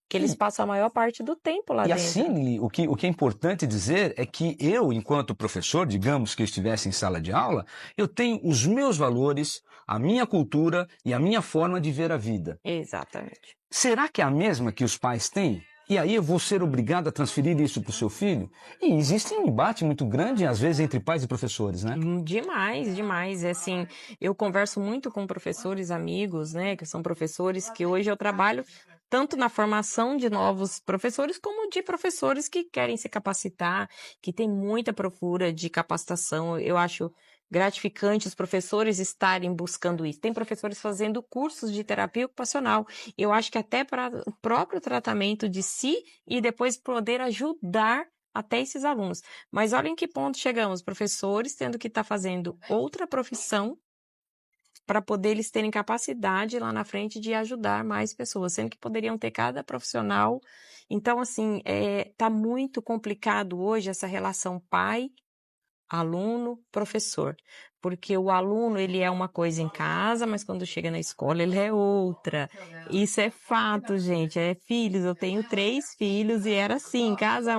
Que eles passam a maior parte do tempo lá dentro. E assim, o que é importante dizer é que eu, enquanto professor, digamos que eu estivesse em sala de aula, eu tenho os meus valores, a minha cultura e a minha forma de ver a vida. Exatamente. Será que é a mesma que os pais têm? E aí eu vou ser obrigado a transferir isso para o seu filho? E existe um embate muito grande, às vezes, entre pais e professores, né? Demais, demais. É assim, eu converso muito com professores amigos, né, que são professores que hoje eu trabalho tanto na formação de novos professores, como de professores que querem se capacitar, que tem muita procura de capacitação. Eu acho gratificante os professores estarem buscando isso. Tem professores fazendo cursos de terapia ocupacional. Eu acho que até para o próprio tratamento de si e depois poder ajudar até esses alunos. Mas olha em que ponto chegamos, professores tendo que estar fazendo outra profissão para poder eles terem capacidade lá na frente de ajudar mais pessoas, sendo que poderiam ter cada profissional. Então, assim, tá muito complicado hoje essa relação pai, aluno, professor, porque o aluno ele é uma coisa em casa, mas quando chega na escola ele é outra. Isso é fato, gente. É filhos. Eu tenho 3 filhos e era assim, em casa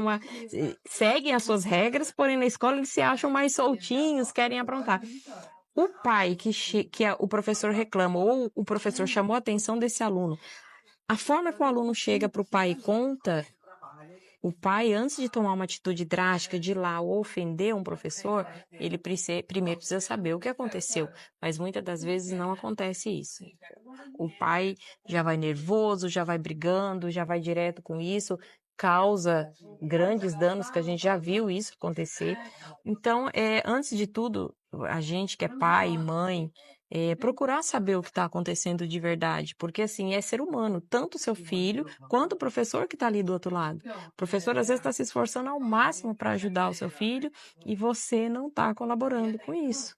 seguem as suas regras, porém na escola eles se acham mais soltinhos, querem aprontar. O pai o professor reclama ou o professor chamou a atenção desse aluno, a forma que o aluno chega para o pai e conta, o pai, antes de tomar uma atitude drástica de ir lá ou ofender um professor, ele primeiro precisa saber o que aconteceu, mas muitas das vezes não acontece isso. O pai já vai nervoso, já vai brigando, já vai direto com isso, causa grandes danos, que a gente já viu isso acontecer. Então, antes de tudo, a gente que é pai e mãe, procurar saber o que está acontecendo de verdade, porque assim, é ser humano, tanto o seu filho quanto o professor que está ali do outro lado. O professor às vezes está se esforçando ao máximo para ajudar o seu filho e você não está colaborando com isso.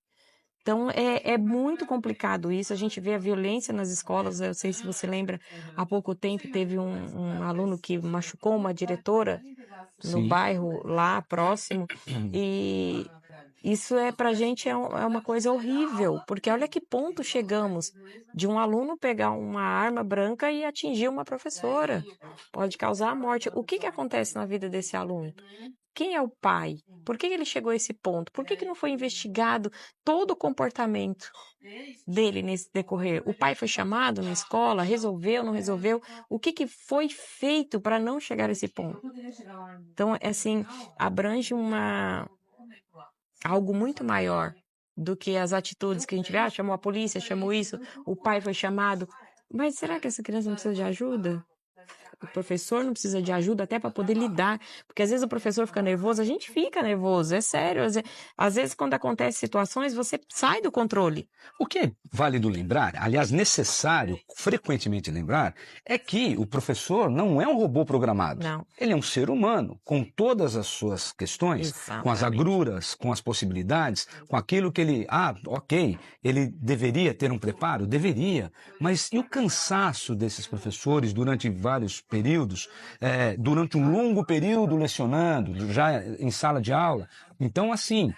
Então, é muito complicado isso. A gente vê a violência nas escolas. Eu sei se você lembra, há pouco tempo teve um aluno que machucou uma diretora no Sim. bairro lá próximo. E isso pra gente é uma coisa horrível, porque olha que ponto chegamos de um aluno pegar uma arma branca e atingir uma professora. Pode causar a morte. O que acontece na vida desse aluno? Quem é o pai? Por que ele chegou a esse ponto? Por que não foi investigado todo o comportamento dele nesse decorrer? O pai foi chamado na escola, resolveu, não resolveu? O que foi feito para não chegar a esse ponto? Então, assim, abrange algo muito maior do que as atitudes que a gente vê. Ah, chamou a polícia, chamou isso, o pai foi chamado. Mas será que essa criança não precisa de ajuda? O professor não precisa de ajuda até para poder lidar, porque às vezes o professor fica nervoso, a gente fica nervoso, é sério. Às vezes quando acontecem situações, você sai do controle. O que é válido lembrar, aliás, necessário frequentemente lembrar, é que o professor não é um robô programado. Não. Ele é um ser humano, com todas as suas questões, Exatamente. com as agruras, com as possibilidades, com aquilo que ele... ok, ele deveria ter um preparo? Deveria. Mas e o cansaço desses professores durante vários períodos, durante um longo período lecionando, já em sala de aula? Então, assim...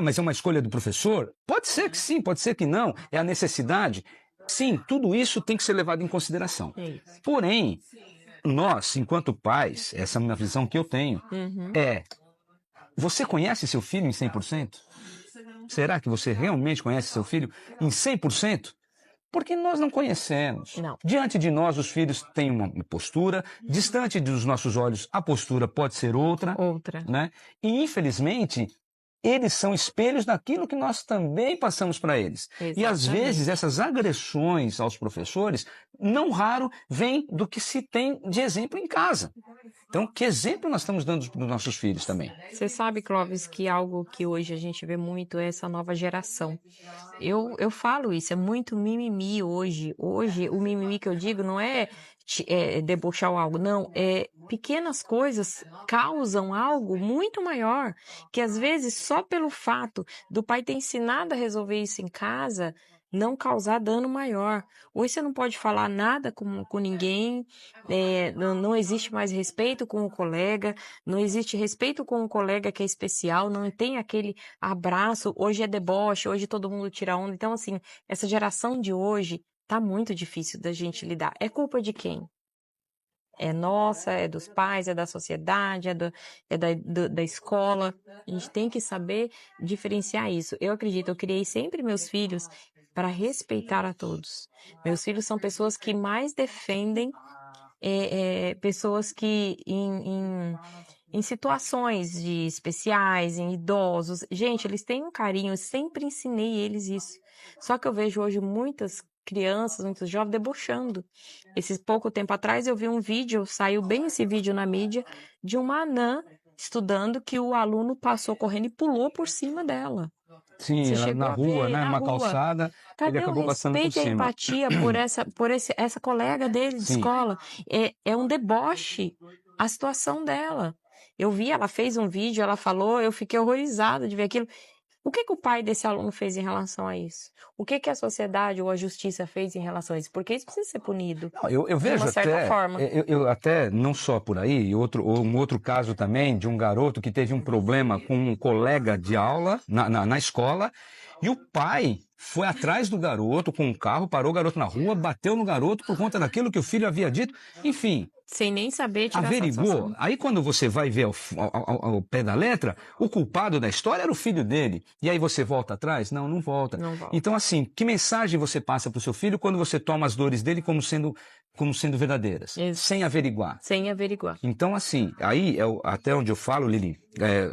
mas é uma escolha do professor? Pode ser que sim, pode ser que não. É a necessidade? Sim, tudo isso tem que ser levado em consideração. Porém, nós, enquanto pais, essa é uma visão que eu tenho, você conhece seu filho em 100%? Será que você realmente conhece seu filho em 100%? Porque nós não conhecemos. Não. Diante de nós, os filhos têm uma postura, distante dos nossos olhos, a postura pode ser outra. Né? E, infelizmente, eles são espelhos daquilo que nós também passamos para eles. Exatamente. E, às vezes, essas agressões aos professores, não raro, vêm do que se tem de exemplo em casa. Então, que exemplo nós estamos dando para os nossos filhos também? Você sabe, Clóvis, que algo que hoje a gente vê muito é essa nova geração. Eu falo isso, é muito mimimi hoje. Hoje, o mimimi que eu digo não é debochar algo, não. Pequenas coisas causam algo muito maior, que às vezes só pelo fato do pai ter ensinado a resolver isso em casa, não causar dano maior. Hoje você não pode falar nada com ninguém, não existe mais respeito com o colega, não existe respeito com o colega que é especial, não tem aquele abraço, hoje é deboche, hoje todo mundo tira onda. Então, assim, essa geração de hoje tá muito difícil da gente lidar. É culpa de quem? É nossa, é dos pais, é da sociedade, da escola. A gente tem que saber diferenciar isso. Eu acredito, eu criei sempre meus filhos para respeitar a todos. Meus filhos são pessoas que mais defendem pessoas que em situações especiais, em idosos. Gente, eles têm um carinho, eu sempre ensinei eles isso. Só que eu vejo hoje muitas crianças, muitos jovens debochando. Esse pouco tempo atrás eu vi um vídeo, saiu bem esse vídeo na mídia, de uma anã estudando que o aluno passou correndo e pulou por cima dela. Sim, Você na chegou a rua, ver né? na Uma rua. calçada, ele Cadê o acabou passando por respeito e a cima. empatia por essa colega dele de Sim. escola? É um deboche a situação dela. Eu vi, ela fez um vídeo, ela falou, eu fiquei horrorizada de ver aquilo. O que o pai desse aluno fez em relação a isso? O que a sociedade ou a justiça fez em relação a isso? Porque isso precisa ser punido, Não, eu de vejo uma certa até, forma. eu até, não só por aí, um outro caso também de um garoto que teve um problema com um colega de aula na escola, e o pai foi atrás do garoto com um carro, parou o garoto na rua, bateu no garoto por conta daquilo que o filho havia dito, enfim. Sem nem saber tirar Averigou. satisfação. Aí quando você vai ver ao pé da letra, o culpado da história era o filho dele. E aí você volta atrás? Não, não volta. Não volta. Então, assim, que mensagem você passa para o seu filho quando você toma as dores dele como sendo verdadeiras? Sem averiguar. Sem averiguar. Então, assim, aí até onde eu falo, Lili,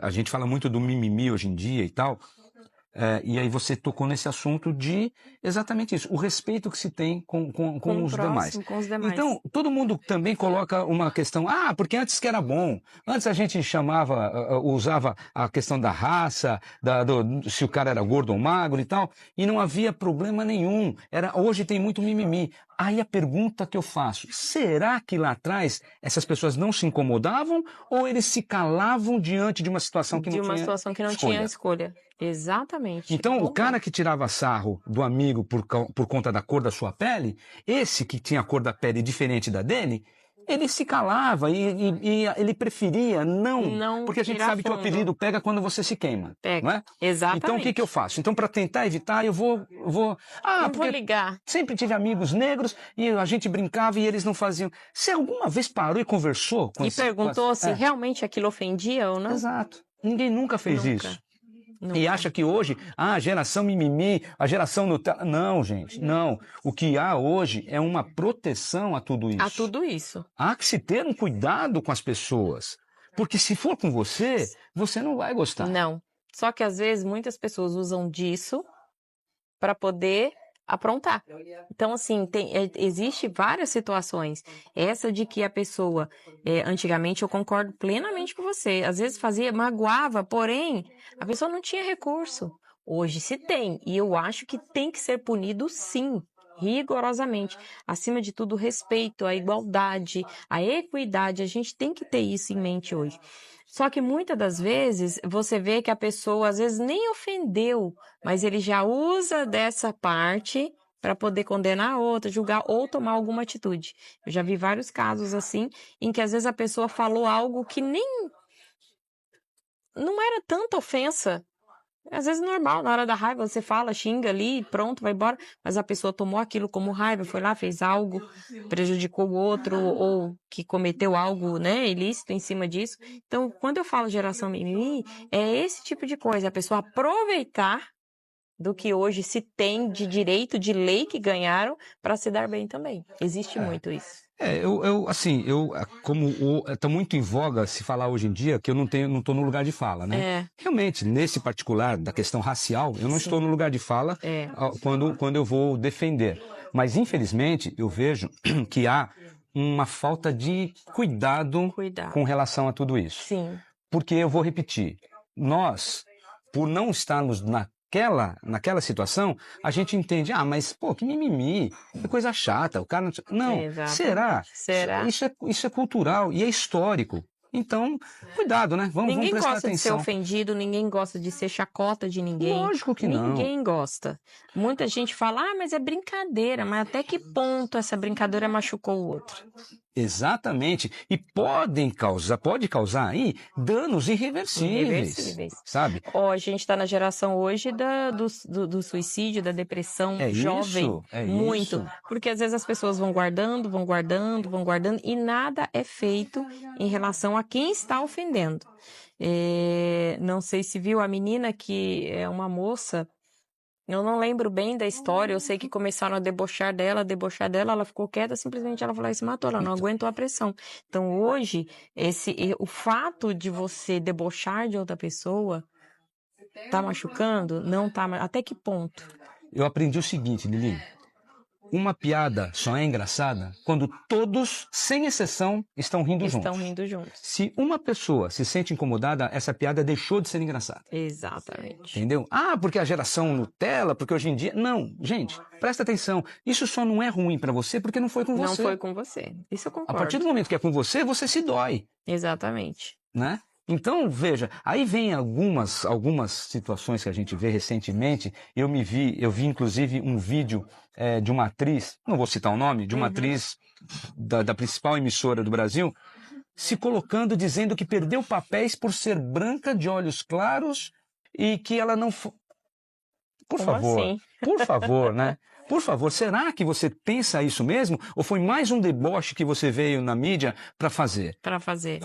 a gente fala muito do mimimi hoje em dia e tal. E aí você tocou nesse assunto de exatamente isso, o respeito que se tem com os demais. Com os demais. Então, todo mundo também coloca uma questão, porque antes que era bom, antes a gente usava a questão da raça, se o cara era gordo ou magro e tal, e não havia problema nenhum. Hoje tem muito mimimi. Aí a pergunta que eu faço, será que lá atrás essas pessoas não se incomodavam ou eles se calavam diante de uma situação que não tinha escolha? Exatamente. Então, o cara que tirava sarro do amigo por conta da cor da sua pele, esse que tinha a cor da pele diferente da dele, ele se calava e ele preferia não, porque a gente sabe que o apelido pega quando você se queima. Pega. Não é? Exatamente. Então, o que eu faço? Então, para tentar evitar, eu vou porque ligar. Sempre tive amigos negros e a gente brincava e eles não faziam. Você alguma vez parou e conversou com esse... perguntou se realmente aquilo ofendia ou não? Exato. Ninguém nunca fez isso. Nunca. E acha que hoje, a geração mimimi, a geração Nutella. Não, gente, não. O que há hoje é uma proteção a tudo isso. A tudo isso. Há que se ter um cuidado com as pessoas. Porque se for com você, você não vai gostar. Não. Só que às vezes muitas pessoas usam disso para poder aprontar. Então, assim, existe várias situações. Essa de que a pessoa, antigamente eu concordo plenamente com você, às vezes magoava, porém, a pessoa não tinha recurso. Hoje se tem, e eu acho que tem que ser punido sim, rigorosamente. Acima de tudo, o respeito, a igualdade, a equidade, a gente tem que ter isso em mente hoje. Só que muitas das vezes você vê que a pessoa às vezes nem ofendeu, mas ele já usa dessa parte para poder condenar a outra, julgar ou tomar alguma atitude. Eu já vi vários casos assim, em que às vezes a pessoa falou algo que nem não era tanta ofensa. Às vezes normal, na hora da raiva você fala, xinga ali, pronto, vai embora. Mas a pessoa tomou aquilo como raiva, foi lá, fez algo, prejudicou o outro ou que cometeu algo, né, ilícito em cima disso. Então, quando eu falo geração mimimi, é esse tipo de coisa, a pessoa aproveitar do que hoje se tem de direito, de lei que ganharam para se dar bem também. Existe muito isso. Como está muito em voga se falar hoje em dia que eu não estou no lugar de fala, né? Realmente, nesse particular da questão racial, eu não estou no lugar de fala quando eu vou defender. Mas, infelizmente, eu vejo que há uma falta de cuidado com relação a tudo isso. Sim. Porque eu vou repetir, nós, por não estarmos naquela situação, a gente entende, mas, pô, que mimimi, que coisa chata, o cara não... Não, será? Isso é cultural e é histórico. Então, cuidado, né? Vamos prestar atenção. Ninguém gosta de ser ofendido, ninguém gosta de ser chacota de ninguém. Lógico que não. Ninguém gosta. Muita gente fala, mas é brincadeira, mas até que ponto essa brincadeira machucou o outro? Exatamente. E pode causar aí danos irreversíveis. Sabe? A gente está na geração hoje do suicídio, da depressão jovem. Muito. Isso. Porque às vezes as pessoas vão guardando e nada é feito em relação a quem está ofendendo. Não sei se viu a menina que é uma moça, Eu não lembro bem da história, eu sei que começaram a debochar dela, ela ficou quieta, simplesmente ela falou e se matou, ela não aguentou a pressão. Então hoje, o fato de você debochar de outra pessoa tá machucando? Não tá, até que ponto? Eu aprendi o seguinte, Lili. Uma piada só é engraçada quando todos, sem exceção, estão rindo juntos. Estão rindo juntos. Se uma pessoa se sente incomodada, essa piada deixou de ser engraçada. Exatamente. Entendeu? Ah, porque a geração Nutella, porque hoje em dia... Não, gente, presta atenção. Isso só não é ruim pra você porque não foi com você. Não foi com você. Isso eu concordo. A partir do momento que é com você, você se dói. Exatamente. Né? Então, veja, aí vem algumas situações que a gente vê recentemente. Eu vi inclusive um vídeo de uma atriz, não vou citar o nome, de uma atriz da principal emissora do Brasil, se colocando, dizendo que perdeu papéis por ser branca, de olhos claros, e que ela não... Por favor, assim? Por favor, né? Por favor, será que você pensa isso mesmo? Ou foi mais um deboche que você veio na mídia para fazer? Para fazer.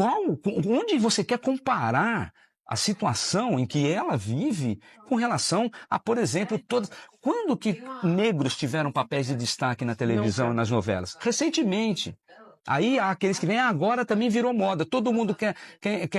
Onde você quer comparar a situação em que ela vive com relação a, por exemplo, todas... Quando que negros tiveram papéis de destaque na televisão e nas novelas? Recentemente. Aí há aqueles que vêm, agora também virou moda. Todo mundo quer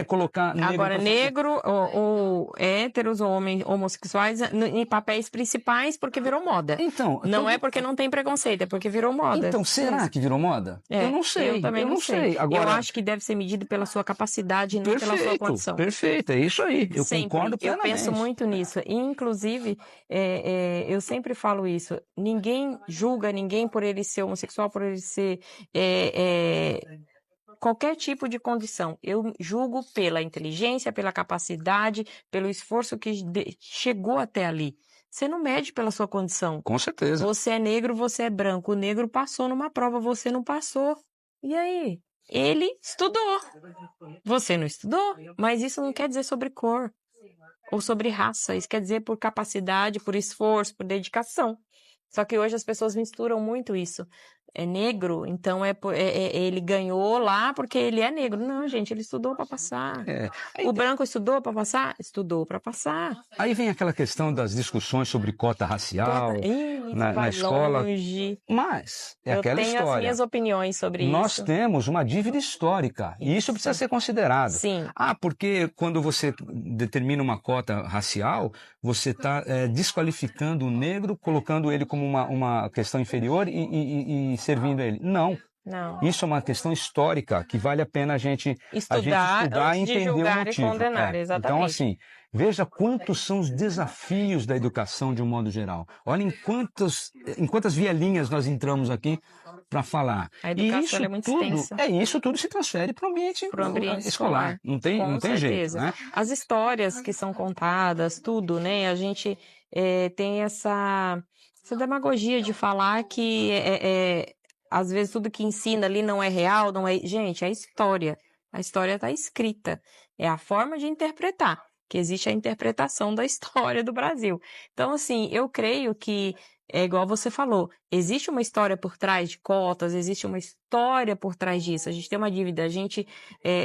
colocar negro. Agora, negro, ou héteros, ou homossexuais, em papéis principais, porque virou moda. Então, não é porque não tem preconceito, é porque virou moda. Então, será que virou moda? Eu não sei. Eu também não sei. Agora, eu acho que deve ser medido pela sua capacidade e não pela sua condição. Perfeito, é isso aí. Eu concordo plenamente. Eu penso muito nisso. E, inclusive, eu sempre falo isso. Ninguém julga ninguém por ele ser homossexual, por ele ser... qualquer tipo de condição. Eu julgo pela inteligência, pela capacidade, pelo esforço que chegou até ali. Você não mede pela sua condição. Com certeza. Você é negro, você é branco. O negro passou numa prova, você não passou. E aí? Ele estudou. Você não estudou, mas isso não quer dizer sobre cor ou sobre raça. Isso quer dizer por capacidade, por esforço, por dedicação. Só que hoje as pessoas misturam muito isso. É negro, então ele ganhou lá porque ele é negro. Não, gente, ele estudou para passar. O branco estudou para passar? Estudou para passar. Aí vem aquela questão das discussões sobre cota racial na escola. Longe. Mas é aquela história. Eu tenho as minhas opiniões sobre isso. Nós temos uma dívida histórica e isso precisa ser considerado. Sim. Porque quando você determina uma cota racial, você está desqualificando o negro, colocando ele como uma questão inferior e servindo a ele. Não. Isso é uma questão histórica que vale a pena a gente estudar e entender o motivo. E condenar, exatamente. Então, assim, veja quantos são os desafios da educação de um modo geral. Olha em quantas vielinhas nós entramos aqui para falar. A educação é muito extensa. Isso tudo se transfere para o ambiente escolar. Não tem jeito, né? As histórias que são contadas, tudo, né? A gente tem essa demagogia de falar que às vezes tudo que ensina ali não é real, não é... Gente, é história. A história está escrita. É a forma de interpretar, que existe a interpretação da história do Brasil. Então, assim, eu creio que é igual você falou, existe uma história por trás de cotas, existe uma história por trás disso. A gente tem uma dívida,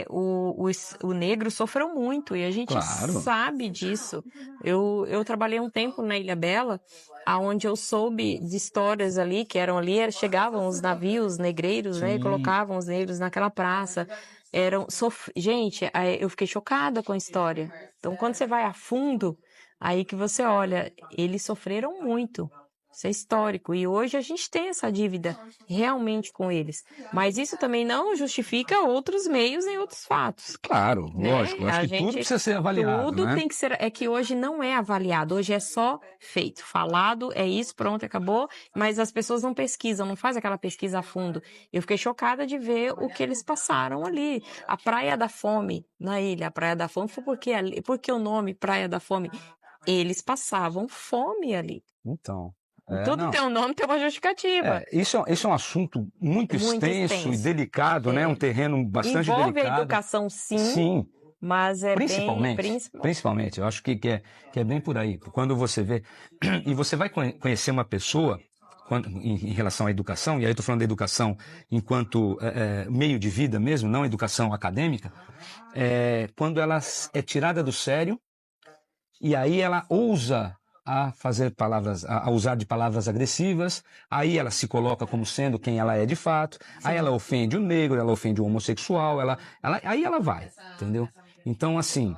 o negro sofreu muito e a gente sabe disso. Eu trabalhei um tempo na Ilha Bela, aonde eu soube de histórias ali, que eram ali, chegavam os navios negreiros, né, e colocavam os negros naquela praça. Gente, eu fiquei chocada com a história. Então, quando você vai a fundo, aí que você olha, eles sofreram muito. Isso é histórico. E hoje a gente tem essa dívida realmente com eles. Mas isso também não justifica outros meios e outros fatos. Claro, lógico. Acho que tudo precisa ser avaliado. Tudo tem que ser. É que hoje não é avaliado. Hoje é só feito. Falado, é isso, pronto, acabou. Mas as pessoas não pesquisam, não fazem aquela pesquisa a fundo. Eu fiquei chocada de ver o que eles passaram ali. A Praia da Fome na ilha. A Praia da Fome foi porque o nome Praia da Fome. Eles passavam fome ali. Então. Tudo tem um nome, tem uma justificativa. Isso é um assunto muito extenso e delicado, né? Um terreno bastante delicado. Envolve a educação, sim. Sim. Mas é Principalmente, eu acho que é bem por aí. Quando você vê... E você vai conhecer uma pessoa em relação à educação, e aí eu estou falando da educação enquanto meio de vida mesmo, não educação acadêmica, quando ela é tirada do sério, e aí ela ousa a fazer palavras, a usar de palavras agressivas, aí ela se coloca como sendo quem ela é de fato, aí ela ofende o negro, ela ofende o homossexual, aí ela vai, entendeu? Então, assim,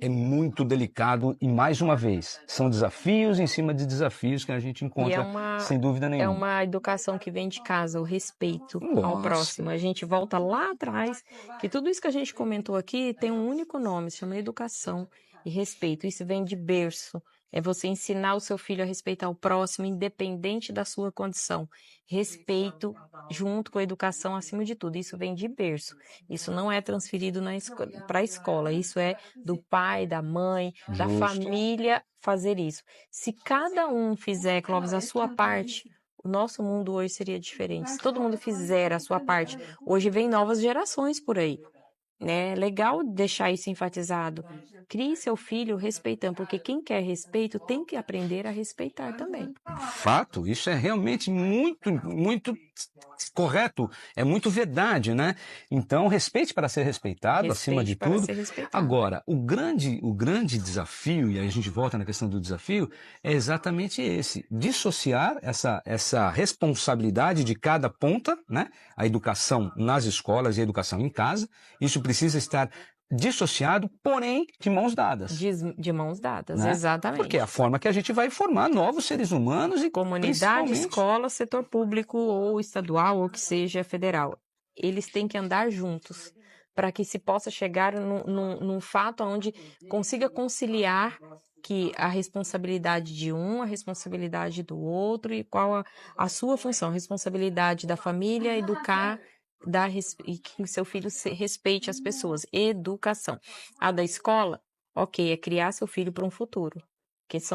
é muito delicado e, mais uma vez, são desafios em cima de desafios que a gente E encontra sem dúvida é nenhuma. uma educação que vem de casa, o respeito ao Nossa, próximo. A gente volta lá atrás, que tudo isso que a gente comentou aqui tem um único nome, se chama educação e respeito. Isso vem de berço. É você ensinar o seu filho a respeitar o próximo, independente da sua condição. Respeito junto com a educação acima de tudo. Isso vem de berço. Isso não é transferido para a escola. Isso é do pai, da mãe, da justo. família fazer isso. Se cada um fizer, Clóvis, a sua parte, o nosso mundo hoje seria diferente. Se todo mundo fizer a sua parte, hoje vem novas gerações por aí. É legal deixar isso enfatizado. Crie seu filho respeitando, porque quem quer respeito tem que aprender a respeitar também. Fato, isso é realmente muito correto, é muito verdade, né? Então, respeite para ser respeitado, acima de Respeite para tudo. ser respeitado. Agora, o grande desafio, e aí a gente volta na questão do desafio, é exatamente esse: dissociar essa responsabilidade de cada ponta, né? A educação nas escolas e a educação em casa. Isso precisa estar dissociado, porém de mãos dadas. De mãos dadas, Né? exatamente. Porque é a forma que a gente vai formar novos seres humanos e Comunidade, principalmente... escola, setor público ou estadual ou que seja federal. Eles têm que andar juntos para que se possa chegar num fato onde consiga conciliar que a responsabilidade de um, a responsabilidade do outro e qual a sua função, a responsabilidade da família, educar, e que seu filho respeite as pessoas. Educação. A da escola, ok, é criar seu filho para um futuro.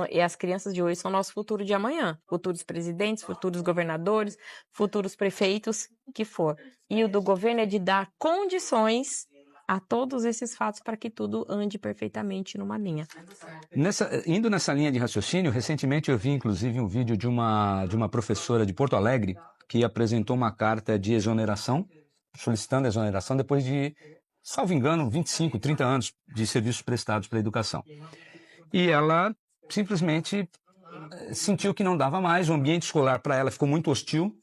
E as crianças de hoje são nosso futuro de amanhã. Futuros presidentes, futuros governadores, futuros prefeitos, que for. E o do governo é de dar condições a todos esses fatos para que tudo ande perfeitamente numa linha. Indo nessa linha de raciocínio, recentemente eu vi inclusive um vídeo de uma professora de Porto Alegre que apresentou uma carta de exoneração, solicitando exoneração depois de, salvo engano, 25, 30 anos de serviços prestados para a educação. E ela simplesmente sentiu que não dava mais, o ambiente escolar para ela ficou muito hostil,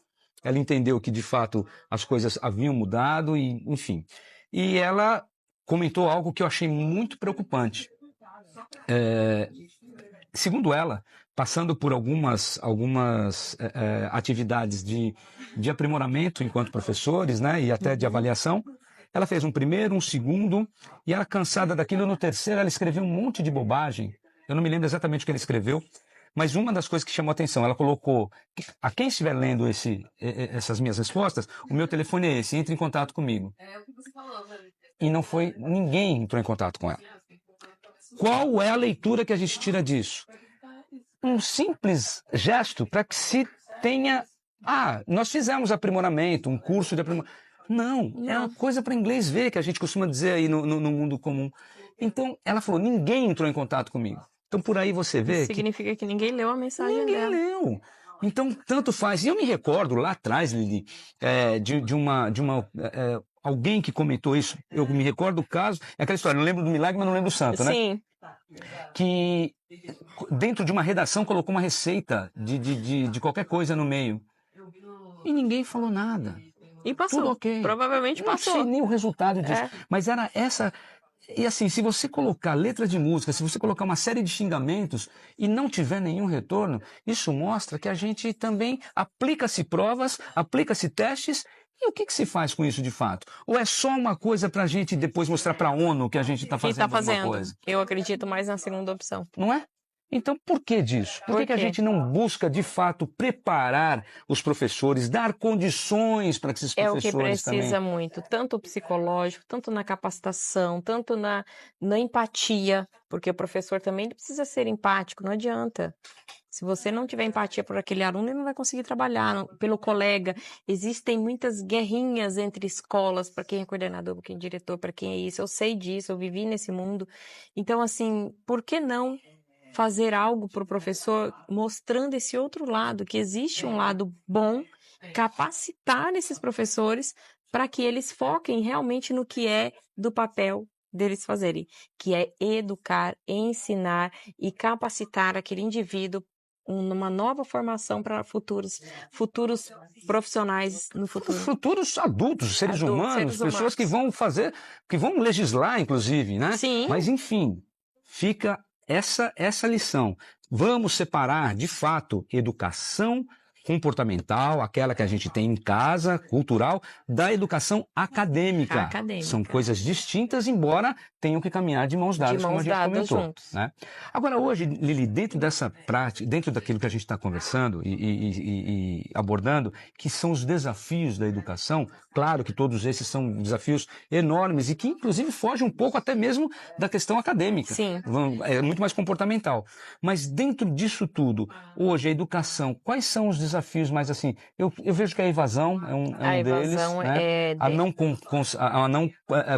ela entendeu que de fato as coisas haviam mudado e, enfim. E ela comentou algo que eu achei muito preocupante. Segundo ela, passando por algumas atividades de aprimoramento enquanto professores, né, e até de avaliação, ela fez um primeiro, um segundo, e ela, cansada daquilo, no terceiro ela escreveu um monte de bobagem. Eu não me lembro exatamente o que ela escreveu, mas uma das coisas que chamou a atenção, ela colocou: a quem estiver lendo essas minhas respostas, o meu telefone é esse, entre em contato comigo. E não foi, ninguém entrou em contato com ela. Qual é a leitura que a gente tira disso? Um simples gesto para que se tenha... nós fizemos aprimoramento, um curso de aprimoramento. Não, é uma coisa para inglês ver, que a gente costuma dizer aí no mundo comum. Então, ela falou, ninguém entrou em contato comigo. Então, por aí você vê Isso significa que ninguém leu a mensagem dela. Ninguém leu. Então, tanto faz. E eu me recordo lá atrás, Lili, alguém que comentou isso. Eu me recordo do caso, é aquela história, não lembro do milagre, mas não lembro do santo, né? Sim. Que dentro de uma redação colocou uma receita de qualquer coisa no meio. E ninguém falou nada. E passou. Tudo ok. Provavelmente passou. Não sei nem o resultado disso. Mas era essa... E assim, se você colocar letra de música, se você colocar uma série de xingamentos e não tiver nenhum retorno, isso mostra que a gente também aplica-se provas, aplica-se testes. E o que se faz com isso de fato? Ou é só uma coisa para a gente depois mostrar para a ONU que a gente está fazendo alguma coisa? Eu acredito mais na segunda opção. Não é? Então, por que disso? Por que a gente não busca, de fato, preparar os professores, dar condições para que esses professores também... É o que precisa muito, tanto o psicológico, tanto na capacitação, tanto na empatia, porque o professor também precisa ser empático, não adianta. Se você não tiver empatia por aquele aluno, ele não vai conseguir trabalhar pelo colega. Existem muitas guerrinhas entre escolas, para quem é coordenador, para quem é diretor, para quem é isso. Eu sei disso, eu vivi nesse mundo. Então, assim, por que não fazer algo para o professor mostrando esse outro lado, que existe um lado bom, capacitar esses professores para que eles foquem realmente no que é do papel deles fazerem, que é educar, ensinar e capacitar aquele indivíduo numa nova formação para futuros profissionais no futuro. Futuros adultos, seres Adultos, humanos, seres pessoas que vão fazer, que vão legislar, inclusive, né? Sim. Mas, enfim, fica essa lição. Vamos separar, de fato, educação comportamental, aquela que a gente tem em casa, cultural, da educação acadêmica. Acadêmica. São coisas distintas, embora tenham que caminhar de mãos dadas, como a gente comentou. Juntos. Né? Agora, hoje, Lili, dentro dessa prática, dentro daquilo que a gente está conversando e abordando, que são os desafios da educação, claro que todos esses são desafios enormes e que, inclusive, fogem um pouco até mesmo da questão acadêmica. Sim. É muito mais comportamental. Mas dentro disso tudo, hoje, a educação, quais são os desafios mais assim? Eu vejo que a evasão é um deles, né? A não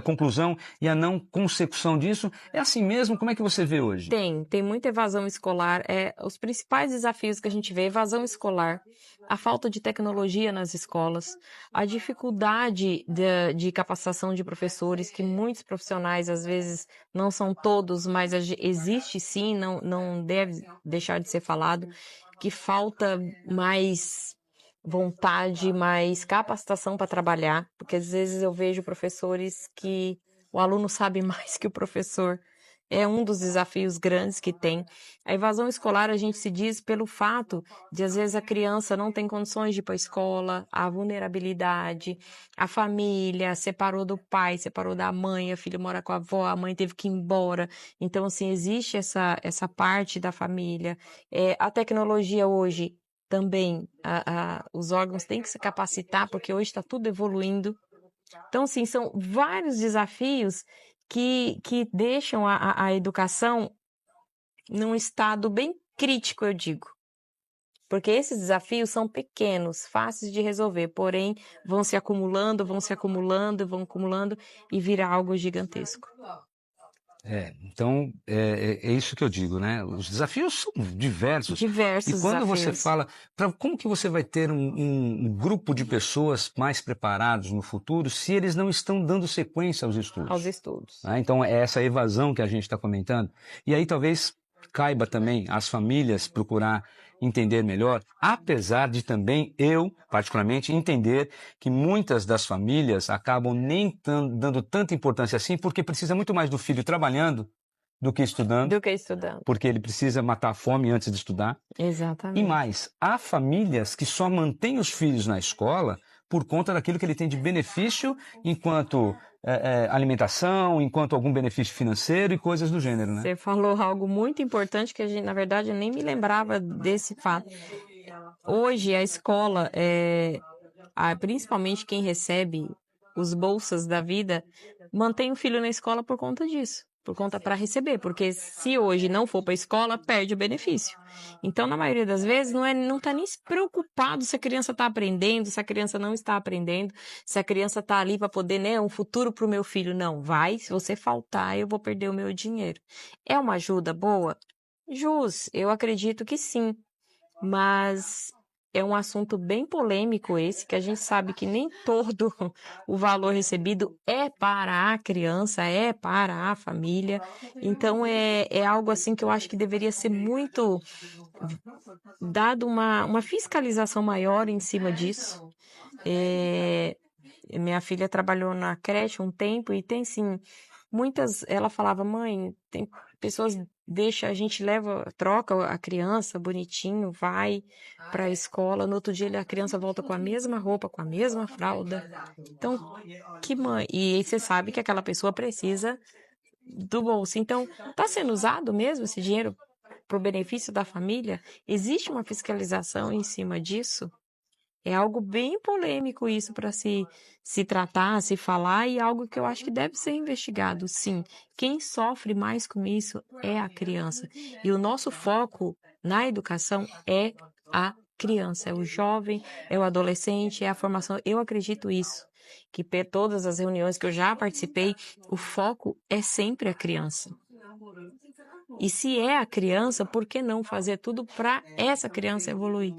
conclusão e a não consecução disso. É assim mesmo? Como é que você vê hoje? Tem muita evasão escolar. Os principais desafios que a gente vê, evasão escolar, a falta de tecnologia nas escolas, a dificuldade de capacitação de professores, que muitos profissionais, às vezes, não são todos, mas existe sim, não deve deixar de ser falado, que falta mais vontade, mais capacitação para trabalhar, porque às vezes eu vejo professores que o aluno sabe mais que o professor. É um dos desafios grandes que tem. A evasão escolar, a gente se diz pelo fato de, às vezes, a criança não tem condições de ir para a escola, a vulnerabilidade, a família separou do pai, separou da mãe, a filha mora com a avó, a mãe teve que ir embora. Então, assim, existe essa parte da família. A tecnologia hoje também, os órgãos têm que se capacitar, porque hoje está tudo evoluindo. Então, assim, são vários desafios que deixam a educação num estado bem crítico, eu digo. Porque esses desafios são pequenos, fáceis de resolver, porém vão acumulando e vira algo gigantesco. Então, é isso que eu digo, né? Os desafios são diversos. Diversos E quando desafios. você fala, como que você vai ter um grupo de pessoas mais preparados no futuro se eles não estão dando sequência aos estudos? Aos estudos. Então, é essa evasão que a gente está comentando. E aí talvez caiba também às famílias procurar entender melhor, apesar de também eu, particularmente, entender que muitas das famílias acabam nem dando tanta importância assim, porque precisa muito mais do filho trabalhando do que estudando. Porque ele precisa matar a fome antes de estudar. Exatamente. E mais, há famílias que só mantêm os filhos na escola por conta daquilo que ele tem de benefício enquanto alimentação, enquanto algum benefício financeiro e coisas do gênero, né? Você falou algo muito importante que a gente, na verdade, eu nem me lembrava desse fato. Hoje a escola, principalmente quem recebe os bolsas da vida, mantém o filho na escola por conta disso. Por conta para receber, porque se hoje não for para a escola, perde o benefício. Então, na maioria das vezes, não está nem se preocupado se a criança está aprendendo, se a criança não está aprendendo, se a criança está ali para poder, né, um futuro para o meu filho. Não, se você faltar, eu vou perder o meu dinheiro. É uma ajuda boa? Eu acredito que sim, mas é um assunto bem polêmico esse, que a gente sabe que nem todo o valor recebido é para a criança, é para a família. Então, é algo assim que eu acho que deveria ser muito dado uma fiscalização maior em cima disso. Minha filha trabalhou na creche um tempo e tem, sim, ela falava, mãe, tem pessoas a gente troca a criança bonitinho, vai para a escola, no outro dia a criança volta com a mesma roupa, com a mesma fralda. Então, que mãe? E você sabe que aquela pessoa precisa do bolso. Então, está sendo usado mesmo esse dinheiro para o benefício da família? Existe uma fiscalização em cima disso? É algo bem polêmico isso para se tratar, se falar, e algo que eu acho que deve ser investigado, sim. Quem sofre mais com isso é a criança. E o nosso foco na educação é a criança, é o jovem, é o adolescente, é a formação. Eu acredito isso, que todas as reuniões que eu já participei, o foco é sempre a criança. E se é a criança, por que não fazer tudo para essa criança evoluir?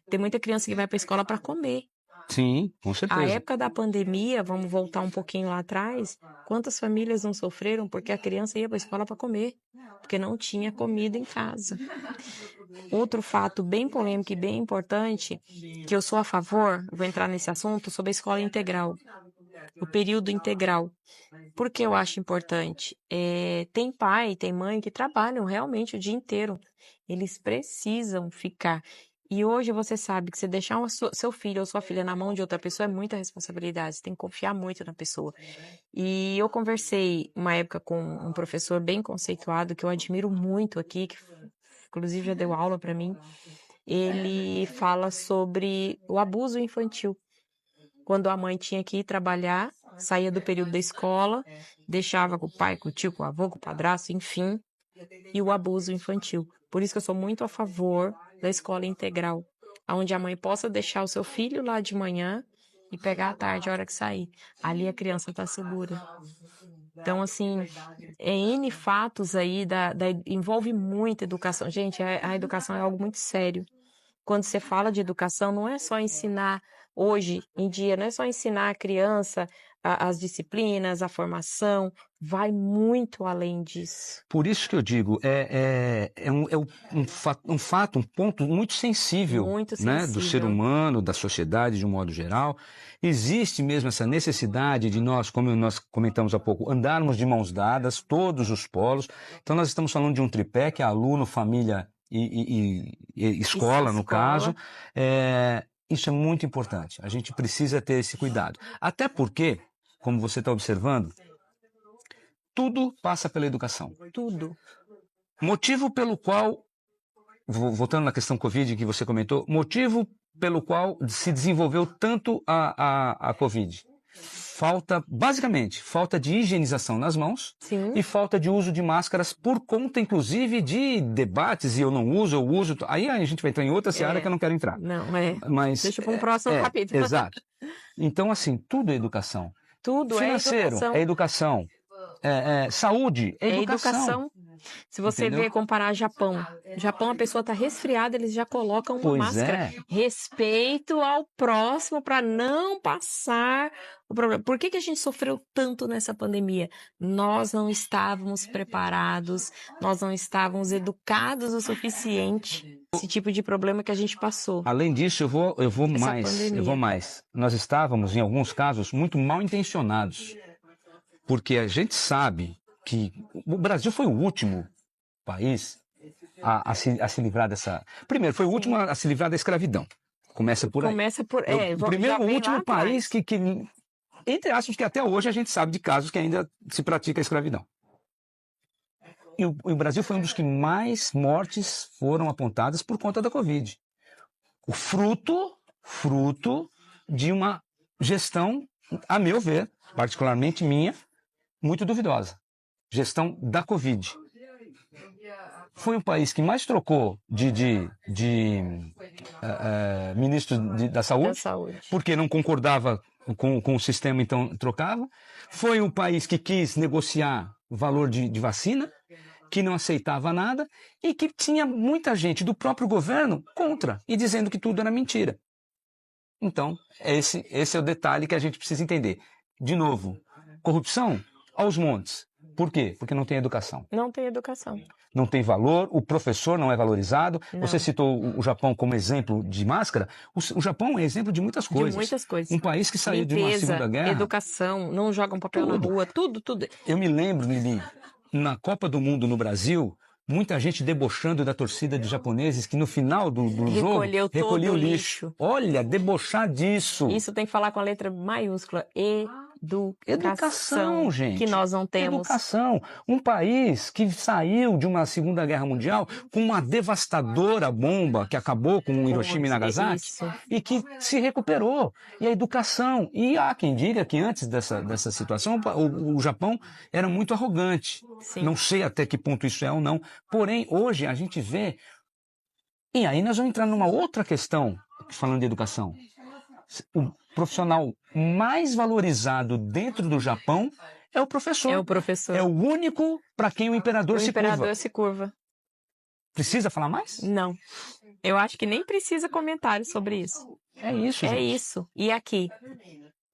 Tem muita criança que vai para a escola para comer. Sim, com A certeza. época da pandemia, vamos voltar um pouquinho lá atrás, quantas famílias não sofreram porque a criança ia para a escola para comer, porque não tinha comida em casa. Outro fato bem polêmico e bem importante, que eu sou a favor, vou entrar nesse assunto, sobre a escola integral, o período integral. Por que eu acho importante? Tem pai, tem mãe que trabalham realmente o dia inteiro. Eles precisam ficar. E hoje você sabe que você deixar seu filho ou sua filha na mão de outra pessoa é muita responsabilidade. Você tem que confiar muito na pessoa. E eu conversei uma época com um professor bem conceituado, que eu admiro muito aqui, que inclusive já deu aula para mim. Ele fala sobre o abuso infantil. Quando a mãe tinha que ir trabalhar, saía do período da escola, deixava com o pai, com o tio, com o avô, com o padrasto, enfim, e o abuso infantil. Por isso que eu sou muito a favor da escola integral, onde a mãe possa deixar o seu filho lá de manhã e pegar à tarde, a hora que sair. Ali a criança está segura. Então, assim, N fatos aí, envolve muita educação. Gente, a educação é algo muito sério. Quando você fala de educação, não é só ensinar, hoje em dia, não é só ensinar a criança as disciplinas, a formação, vai muito além disso. Por isso que eu digo, um fato, um ponto muito sensível, Muito né, do ser sensível. humano, da sociedade de um modo geral. Existe mesmo essa necessidade de nós, como nós comentamos há pouco, andarmos de mãos dadas, todos os polos. Então nós estamos falando de um tripé, que é aluno, família e escola, no caso. Isso é muito importante. A gente precisa ter esse cuidado. Até porque, como você está observando, tudo passa pela educação. Tudo. Motivo pelo qual, voltando na questão Covid que você comentou, motivo pelo qual se desenvolveu tanto a Covid. Basicamente, falta de higienização nas mãos. Sim. E falta de uso de máscaras por conta, inclusive, de debates, e eu não uso, eu uso. Aí a gente vai entrar em outra seara que eu não quero entrar. Não, Mas, deixa para um próximo capítulo. Exato. Então, assim, tudo é educação. Tudo Financeiro é educação. Saúde é educação. Se você Entendeu? comparar Japão, a pessoa está resfriada, eles já colocam uma máscara. Respeito ao próximo para não passar o problema. Por que a gente sofreu tanto nessa pandemia? Nós não estávamos preparados, nós não estávamos educados o suficiente. Esse tipo de problema que a gente passou. Além disso, eu vou mais. Nós estávamos, em alguns casos, muito mal intencionados. Porque a gente sabe que o Brasil foi o último país a se livrar dessa... Primeiro, foi o último a se livrar da escravidão. Começa por aí. O último país que, entre aspas, que até hoje a gente sabe de casos que ainda se pratica a escravidão. E o Brasil foi um dos que mais mortes foram apontadas por conta da Covid. O fruto de uma gestão, a meu ver, particularmente minha, muito duvidosa. Gestão da Covid. Foi o país que mais trocou de ministro da saúde, porque não concordava com o sistema, então trocava. Foi um país que quis negociar o valor de vacina, que não aceitava nada e que tinha muita gente do próprio governo contra e dizendo que tudo era mentira. Então, esse é o detalhe que a gente precisa entender. De novo, corrupção aos montes. Por quê? Porque não tem educação. Não tem educação. Não tem valor, o professor não é valorizado. Não. Você citou o Japão como exemplo de máscara. O Japão é exemplo de muitas coisas. De muitas coisas. Um país que saiu de uma Segunda Guerra. Educação, não joga um papel na rua, tudo. Eu me lembro, Lili, na Copa do Mundo no Brasil, muita gente debochando da torcida de japoneses que no final do jogo recolheu o lixo. Olha, debochar disso. Isso tem que falar com a letra maiúscula. Educação, gente. Que nós não temos. Educação. Um país que saiu de uma Segunda Guerra Mundial com uma devastadora bomba que acabou com Hiroshima e Nagasaki e que se recuperou. E a educação. E há quem diga que antes dessa situação o Japão era muito arrogante. Sim. Não sei até que ponto isso é ou não. Porém, hoje a gente vê... E aí nós vamos entrar numa outra questão, falando de educação. O profissional mais valorizado dentro do Japão é o professor. É o professor. É o único para quem o imperador se curva. Precisa falar mais? Não. Eu acho que nem precisa comentário sobre isso. É isso, É gente. isso. E aqui?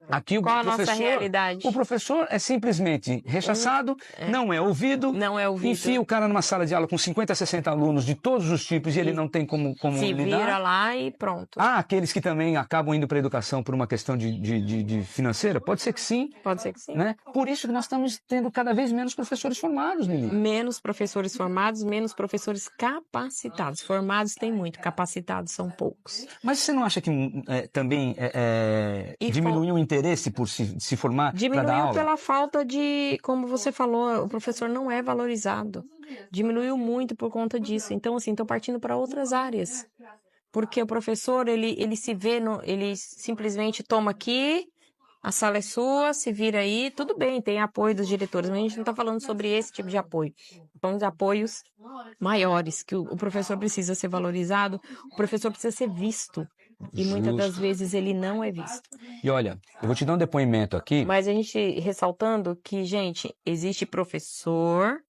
Aqui Qual a nossa realidade? o professor é simplesmente rechaçado, não é ouvido, Não é ouvido. enfia o cara numa sala de aula com 50, 60 alunos de todos os tipos e ele não tem como Se lidar. vira lá e pronto. Há aqueles que também acabam indo para a educação por uma questão de financeira? Pode ser que sim. Pode ser que sim. Né? Por isso que nós estamos tendo cada vez menos professores formados, Lili. Menos professores formados, menos professores capacitados. Formados tem muito, capacitados são poucos. Mas você não acha que também diminuiu o interesse por se formar para dar aula? Diminuiu pela falta de, como você falou, o professor não é valorizado. Diminuiu muito por conta disso. Então, assim, estão partindo para outras áreas. Porque o professor, ele se vê, ele simplesmente toma aqui, a sala é sua, se vira aí, tudo bem, tem apoio dos diretores, mas a gente não está falando sobre esse tipo de apoio. Falando de apoios maiores, que o professor precisa ser valorizado, o professor precisa ser visto. E muitas das vezes ele não é visto. E olha, eu vou te dar um depoimento aqui. Mas a gente ressaltando que, gente, existe professor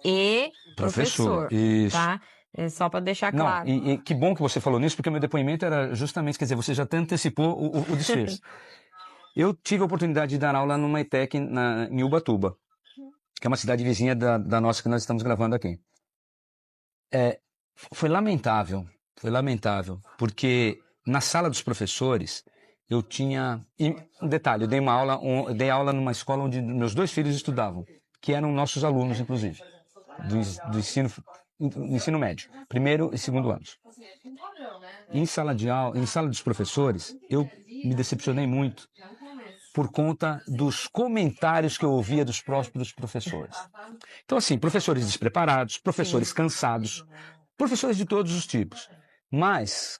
e professor. Isso. Tá? É só para deixar claro. Não, e que bom que você falou nisso, porque o meu depoimento era justamente, quer dizer, você já até antecipou o desfecho. Eu tive a oportunidade de dar aula numa ETEC em Ubatuba, que é uma cidade vizinha da nossa que nós estamos gravando aqui. Foi lamentável, porque na sala dos professores eu tinha... E um detalhe, eu dei aula numa escola onde meus 2 filhos estudavam, que eram nossos alunos, inclusive, do ensino médio, 1º e 2º anos. Em sala dos professores, eu me decepcionei muito por conta dos comentários que eu ouvia dos próprios professores. Então, assim, professores despreparados, professores cansados, professores de todos os tipos, mas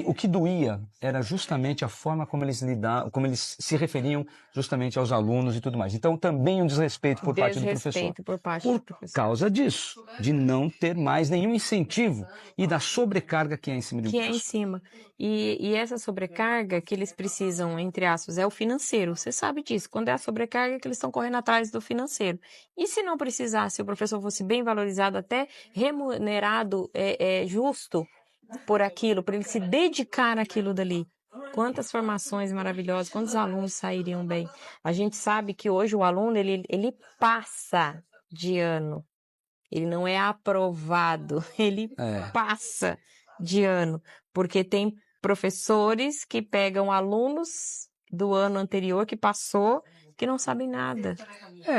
o que doía era justamente a forma como eles se referiam justamente aos alunos e tudo mais. Então, também um desrespeito por parte do professor. Por causa disso, de não ter mais nenhum incentivo e da sobrecarga que é em cima do professor. Que é em cima. E essa sobrecarga que eles precisam, entre aspas, é o financeiro. Você sabe disso. Quando é a sobrecarga que eles estão correndo atrás do financeiro. E se não precisasse, se o professor fosse bem valorizado, até remunerado, justo, por aquilo, para ele se dedicar àquilo dali. Quantas formações maravilhosas, quantos alunos sairiam bem. A gente sabe que hoje o aluno, ele passa de ano. Ele não é aprovado, ele passa de ano. Porque tem professores que pegam alunos do ano anterior que passou, que não sabem nada.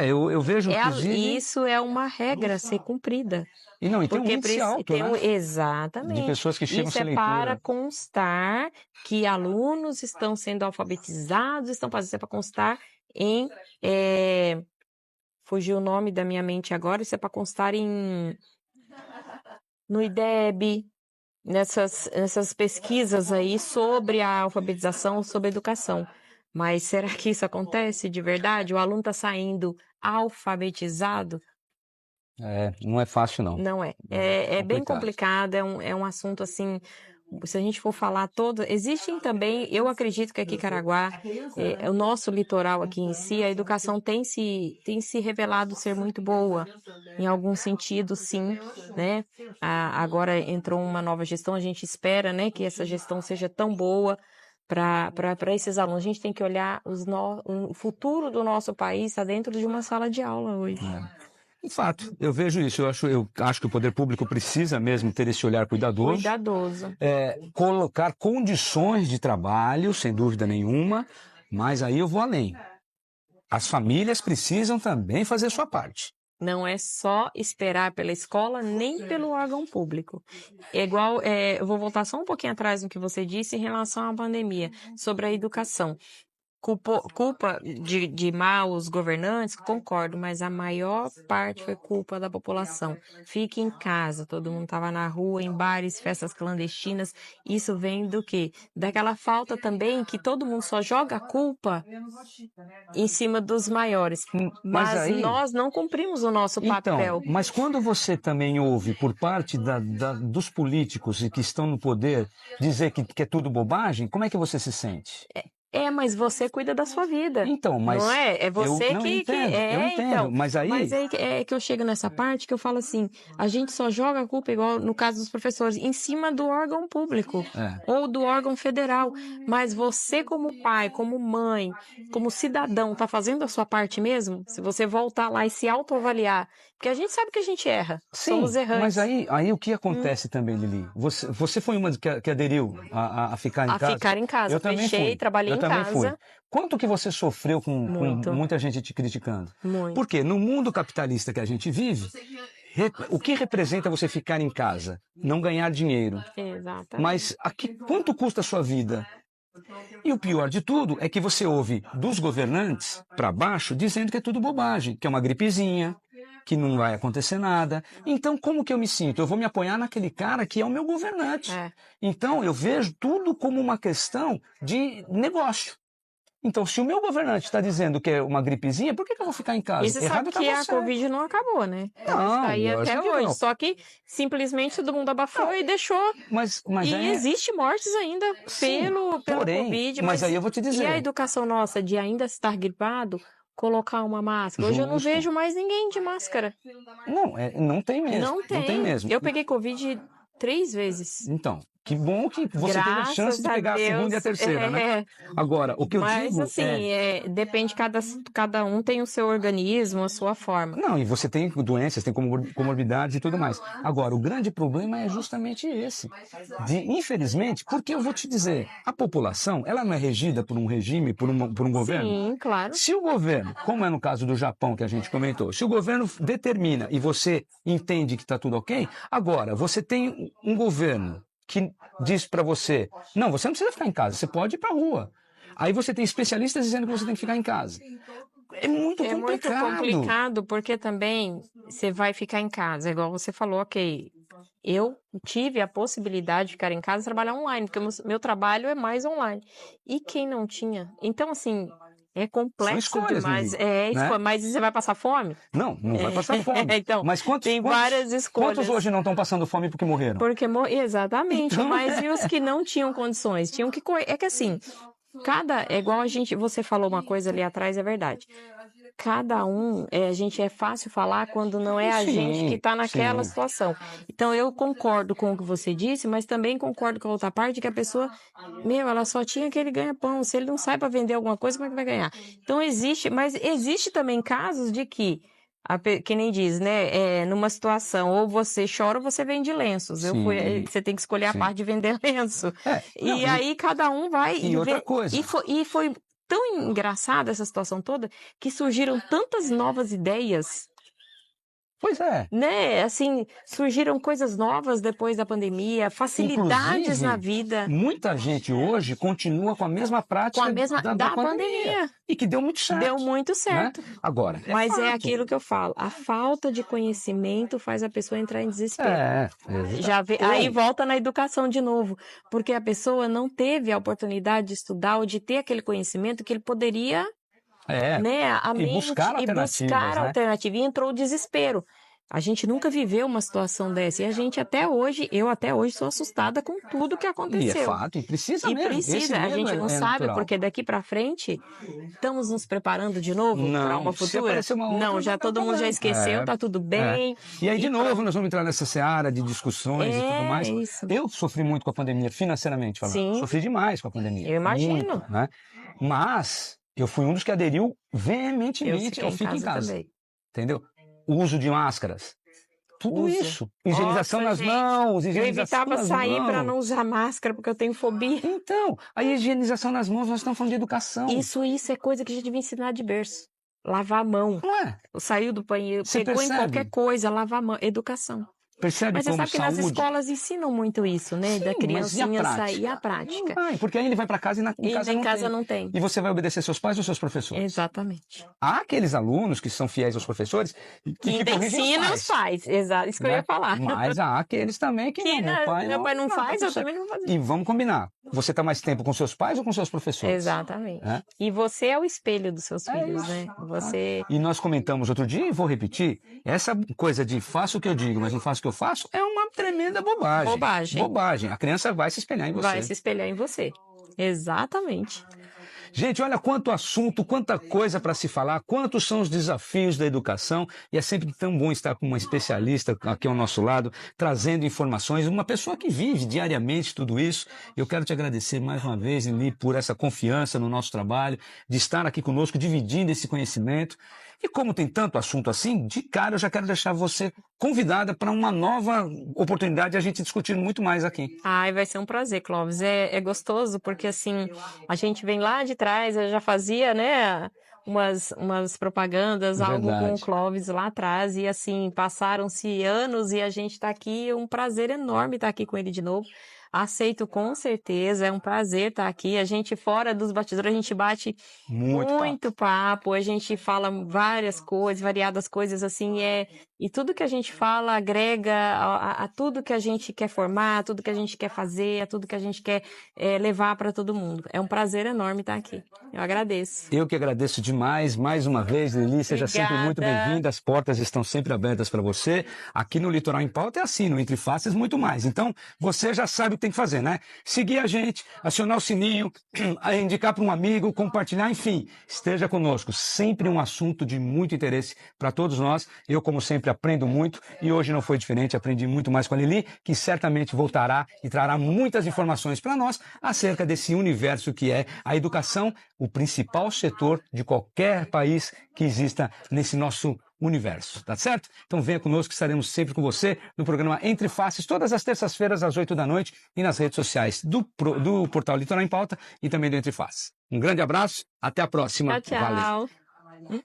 Eu vejo, inclusive... Isso é uma regra a ser cumprida. E não, e tem um índice alto, né? Exatamente. De pessoas que chegam sem leitura. Isso é para constar que alunos estão sendo alfabetizados, estão fazendo, isso é para constar em... fugiu o nome da minha mente agora, isso é para constar no IDEB, nessas pesquisas aí sobre a alfabetização, sobre a educação. Mas será que isso acontece de verdade? O aluno está saindo alfabetizado? Não é fácil, não. Não é. É bem complicado, é um assunto assim, se a gente for falar todo... Existem também, eu acredito que aqui em Caraguá, o nosso litoral aqui em si, a educação tem se revelado ser muito boa, em algum sentido, sim, né? Agora entrou uma nova gestão, a gente espera, né, que essa gestão seja tão boa para esses alunos. A gente tem que olhar o futuro do nosso país está dentro de uma sala de aula hoje. De fato, eu vejo isso. Eu acho que o poder público precisa mesmo ter esse olhar cuidadoso. Colocar condições de trabalho, sem dúvida nenhuma, mas aí eu vou além. As famílias precisam também fazer sua parte. Não é só esperar pela escola, nem pelo órgão público. É igual, eu vou voltar só um pouquinho atrás no que você disse em relação à pandemia, sobre a educação. Culpa de maus governantes, concordo, mas a maior parte foi culpa da população. Fique em casa, todo mundo estava na rua, em bares, festas clandestinas. Isso vem do quê? Daquela falta também que todo mundo só joga a culpa em cima dos maiores. Mas aí, nós não cumprimos o nosso papel. Mas quando você também ouve por parte dos políticos e que estão no poder dizer que é tudo bobagem, como é que você se sente? Mas você cuida da sua vida. Então, mas não é? É você eu entendo, então. mas aí... Mas aí é que eu chego nessa parte que eu falo assim, a gente só joga a culpa, igual no caso dos professores, em cima do órgão público ou do órgão federal. Mas você como pai, como mãe, como cidadão, tá fazendo a sua parte mesmo? Se você voltar lá e se autoavaliar, porque a gente sabe que a gente erra, Sim, somos errantes. mas aí o que acontece também, Lili? Você foi uma que aderiu a ficar em casa? Ficar em casa. Eu também Fechei, fui. trabalhei em também casa. fui. Quanto que você sofreu com muita gente te criticando? Muito. Porque no mundo capitalista que a gente vive, o que representa você ficar em casa? Não ganhar dinheiro. Exatamente. Mas quanto custa a sua vida? E o pior de tudo é que você ouve dos governantes para baixo dizendo que é tudo bobagem, que é uma gripezinha, que não vai acontecer nada. Então, como que eu me sinto? Eu vou me apoiar naquele cara que é o meu governante. Então, eu vejo tudo como uma questão de negócio. Então, se o meu governante está dizendo que é uma gripezinha, por que eu vou ficar em casa? E você sabe que a Covid não acabou, né? Não, está aí até hoje. Não. Só que simplesmente todo mundo abafou e deixou. Mas existe mortes ainda pelo Covid. Mas aí eu vou te dizer. E a educação nossa de ainda estar gripado, colocar uma máscara? Hoje eu não vejo mais ninguém de máscara. Não tem mesmo. Não tem mesmo. Eu peguei Covid 3 vezes. Então, que bom que você teve a chance de pegar a segunda e a terceira, né? Agora, o que eu digo Mas assim, depende, cada um tem o seu organismo, a sua forma. Não, e você tem doenças, tem comorbidades e tudo mais. Agora, o grande problema é justamente esse. Infelizmente, porque eu vou te dizer, a população, ela não é regida por um regime, por um governo? Sim, claro. Se o governo, como é no caso do Japão que a gente comentou, se o governo determina e você entende que está tudo ok, agora, você tem um governo que diz para você, não, você não precisa ficar em casa, você pode ir para a rua. Aí você tem especialistas dizendo que você tem que ficar em casa. É muito complicado, porque também você vai ficar em casa, igual você falou, ok, eu tive a possibilidade de ficar em casa e trabalhar online, porque o meu trabalho é mais online. E quem não tinha? Então, assim, é complexo demais. Né? Mas você vai passar fome? Não vai passar fome. Então, mas tem várias escolhas. Quantos hoje não estão passando fome porque morreram? Exatamente. Então, mas e os que não tinham condições? Tinham que correr. É que assim, é igual você falou uma coisa ali atrás, é verdade. Cada um, é fácil falar quando não é a gente que está naquela situação. Então, eu concordo com o que você disse, mas também concordo com a outra parte, que a pessoa, ela só tinha aquele ganha-pão. Se ele não sai para vender alguma coisa, como é que vai ganhar? Então, existe também casos de que nem diz, né? Numa situação, ou você chora ou você vende lenços. Você tem que escolher a parte de vender lenço. Aí cada um vai. E outra coisa. E foi tão engraçada essa situação toda que surgiram tantas novas ideias. Pois é. Né? Assim, surgiram coisas novas depois da pandemia, facilidades Inclusive, na vida. Muita gente hoje continua com a mesma prática da pandemia. E que deu muito certo. Deu muito certo. Né? Agora, mas é aquilo que eu falo, a falta de conhecimento faz a pessoa entrar em desespero. Aí volta na educação de novo, porque a pessoa não teve a oportunidade de estudar ou de ter aquele conhecimento que ele poderia... buscar alternativa, e entrou o desespero. A gente nunca viveu uma situação dessa, e a gente eu até hoje sou assustada com tudo que aconteceu. E é fato, e precisa mesmo. A gente não sabe, natural. porque daqui para frente estamos nos preparando de novo para uma futura? Todo mundo já esqueceu, tá tudo bem. E aí, de novo, nós vamos entrar nessa seara de discussões e tudo mais. Isso. Eu sofri muito com a pandemia, financeiramente falando. Sim. Sofri demais com a pandemia. Eu imagino. Muito, né? Mas eu fui um dos que aderiu veementemente ao fique em casa. Também. Entendeu? O uso de máscaras. Tudo isso. Higienização nas mãos. Eu evitava sair para não usar máscara porque eu tenho fobia. Então, a higienização nas mãos, nós estamos falando de educação. Isso é coisa que a gente devia ensinar de berço. Lavar a mão. Não é? Saiu do banheiro, pegou em qualquer coisa, lavar a mão. Educação. Percebe mas você sabe que nas escolas ensinam muito isso, né? Sim, da criancinha sair a prática. Não vai, porque aí ele vai para casa e em casa não tem. E você vai obedecer seus pais ou seus professores? Exatamente. Há aqueles alunos que são fiéis aos professores que ensinam os pais. Exato, isso que eu ia falar. Mas há aqueles também que meu pai não faz, eu também não vou fazer. E vamos combinar. Você está mais tempo com seus pais ou com seus professores? Exatamente. E você é o espelho dos seus filhos, né? E nós comentamos outro dia, e vou repetir, essa coisa de faço o que eu digo, mas não faço o que eu faço, é uma tremenda bobagem. A criança vai se espelhar em você. Vai se espelhar em você. Exatamente. Gente, olha quanto assunto, quanta coisa para se falar, quantos são os desafios da educação, e é sempre tão bom estar com uma especialista aqui ao nosso lado, trazendo informações, uma pessoa que vive diariamente tudo isso. Eu quero te agradecer mais uma vez, Lili, por essa confiança no nosso trabalho, de estar aqui conosco, dividindo esse conhecimento. E como tem tanto assunto assim, de cara eu já quero deixar você convidada para uma nova oportunidade de a gente discutir muito mais aqui. Ai, vai ser um prazer, Clóvis. É gostoso porque, assim, a gente vem lá de trás, eu já fazia, né, umas propagandas, algo com o Verdade. Clóvis lá atrás, e assim, passaram-se anos e a gente está aqui, é um prazer enorme estar aqui com ele de novo. Aceito com certeza, é um prazer estar aqui. A gente, fora dos bastidores, a gente bate Muito papo. muito papo, a gente fala várias coisas, variadas coisas, assim, e tudo que a gente fala agrega a tudo que a gente quer formar, a tudo que a gente quer fazer, a tudo que a gente quer levar para todo mundo. É um prazer enorme estar aqui. Eu agradeço. Eu que agradeço demais, mais uma vez, Lili, seja sempre muito Obrigada. bem-vinda, as portas estão sempre abertas para você. Aqui no Litoral em Pauta é assim, no Entre Faces muito mais. Então, você já sabe o que tem que fazer, né? Seguir a gente, acionar o sininho, indicar para um amigo, compartilhar, enfim, esteja conosco. Sempre um assunto de muito interesse para todos nós. Eu, como sempre, aprendo muito e hoje não foi diferente, aprendi muito mais com a Lili, que certamente voltará e trará muitas informações para nós acerca desse universo que é a educação, o principal setor de qualquer país que exista nesse nosso universo, tá certo? Então venha conosco, estaremos sempre com você no programa Entre Faces, todas as terças-feiras às 8 da noite e nas redes sociais do Portal Litoral em Pauta e também do Entre Faces. Um grande abraço, até a próxima. Tchau, Valeu. tchau.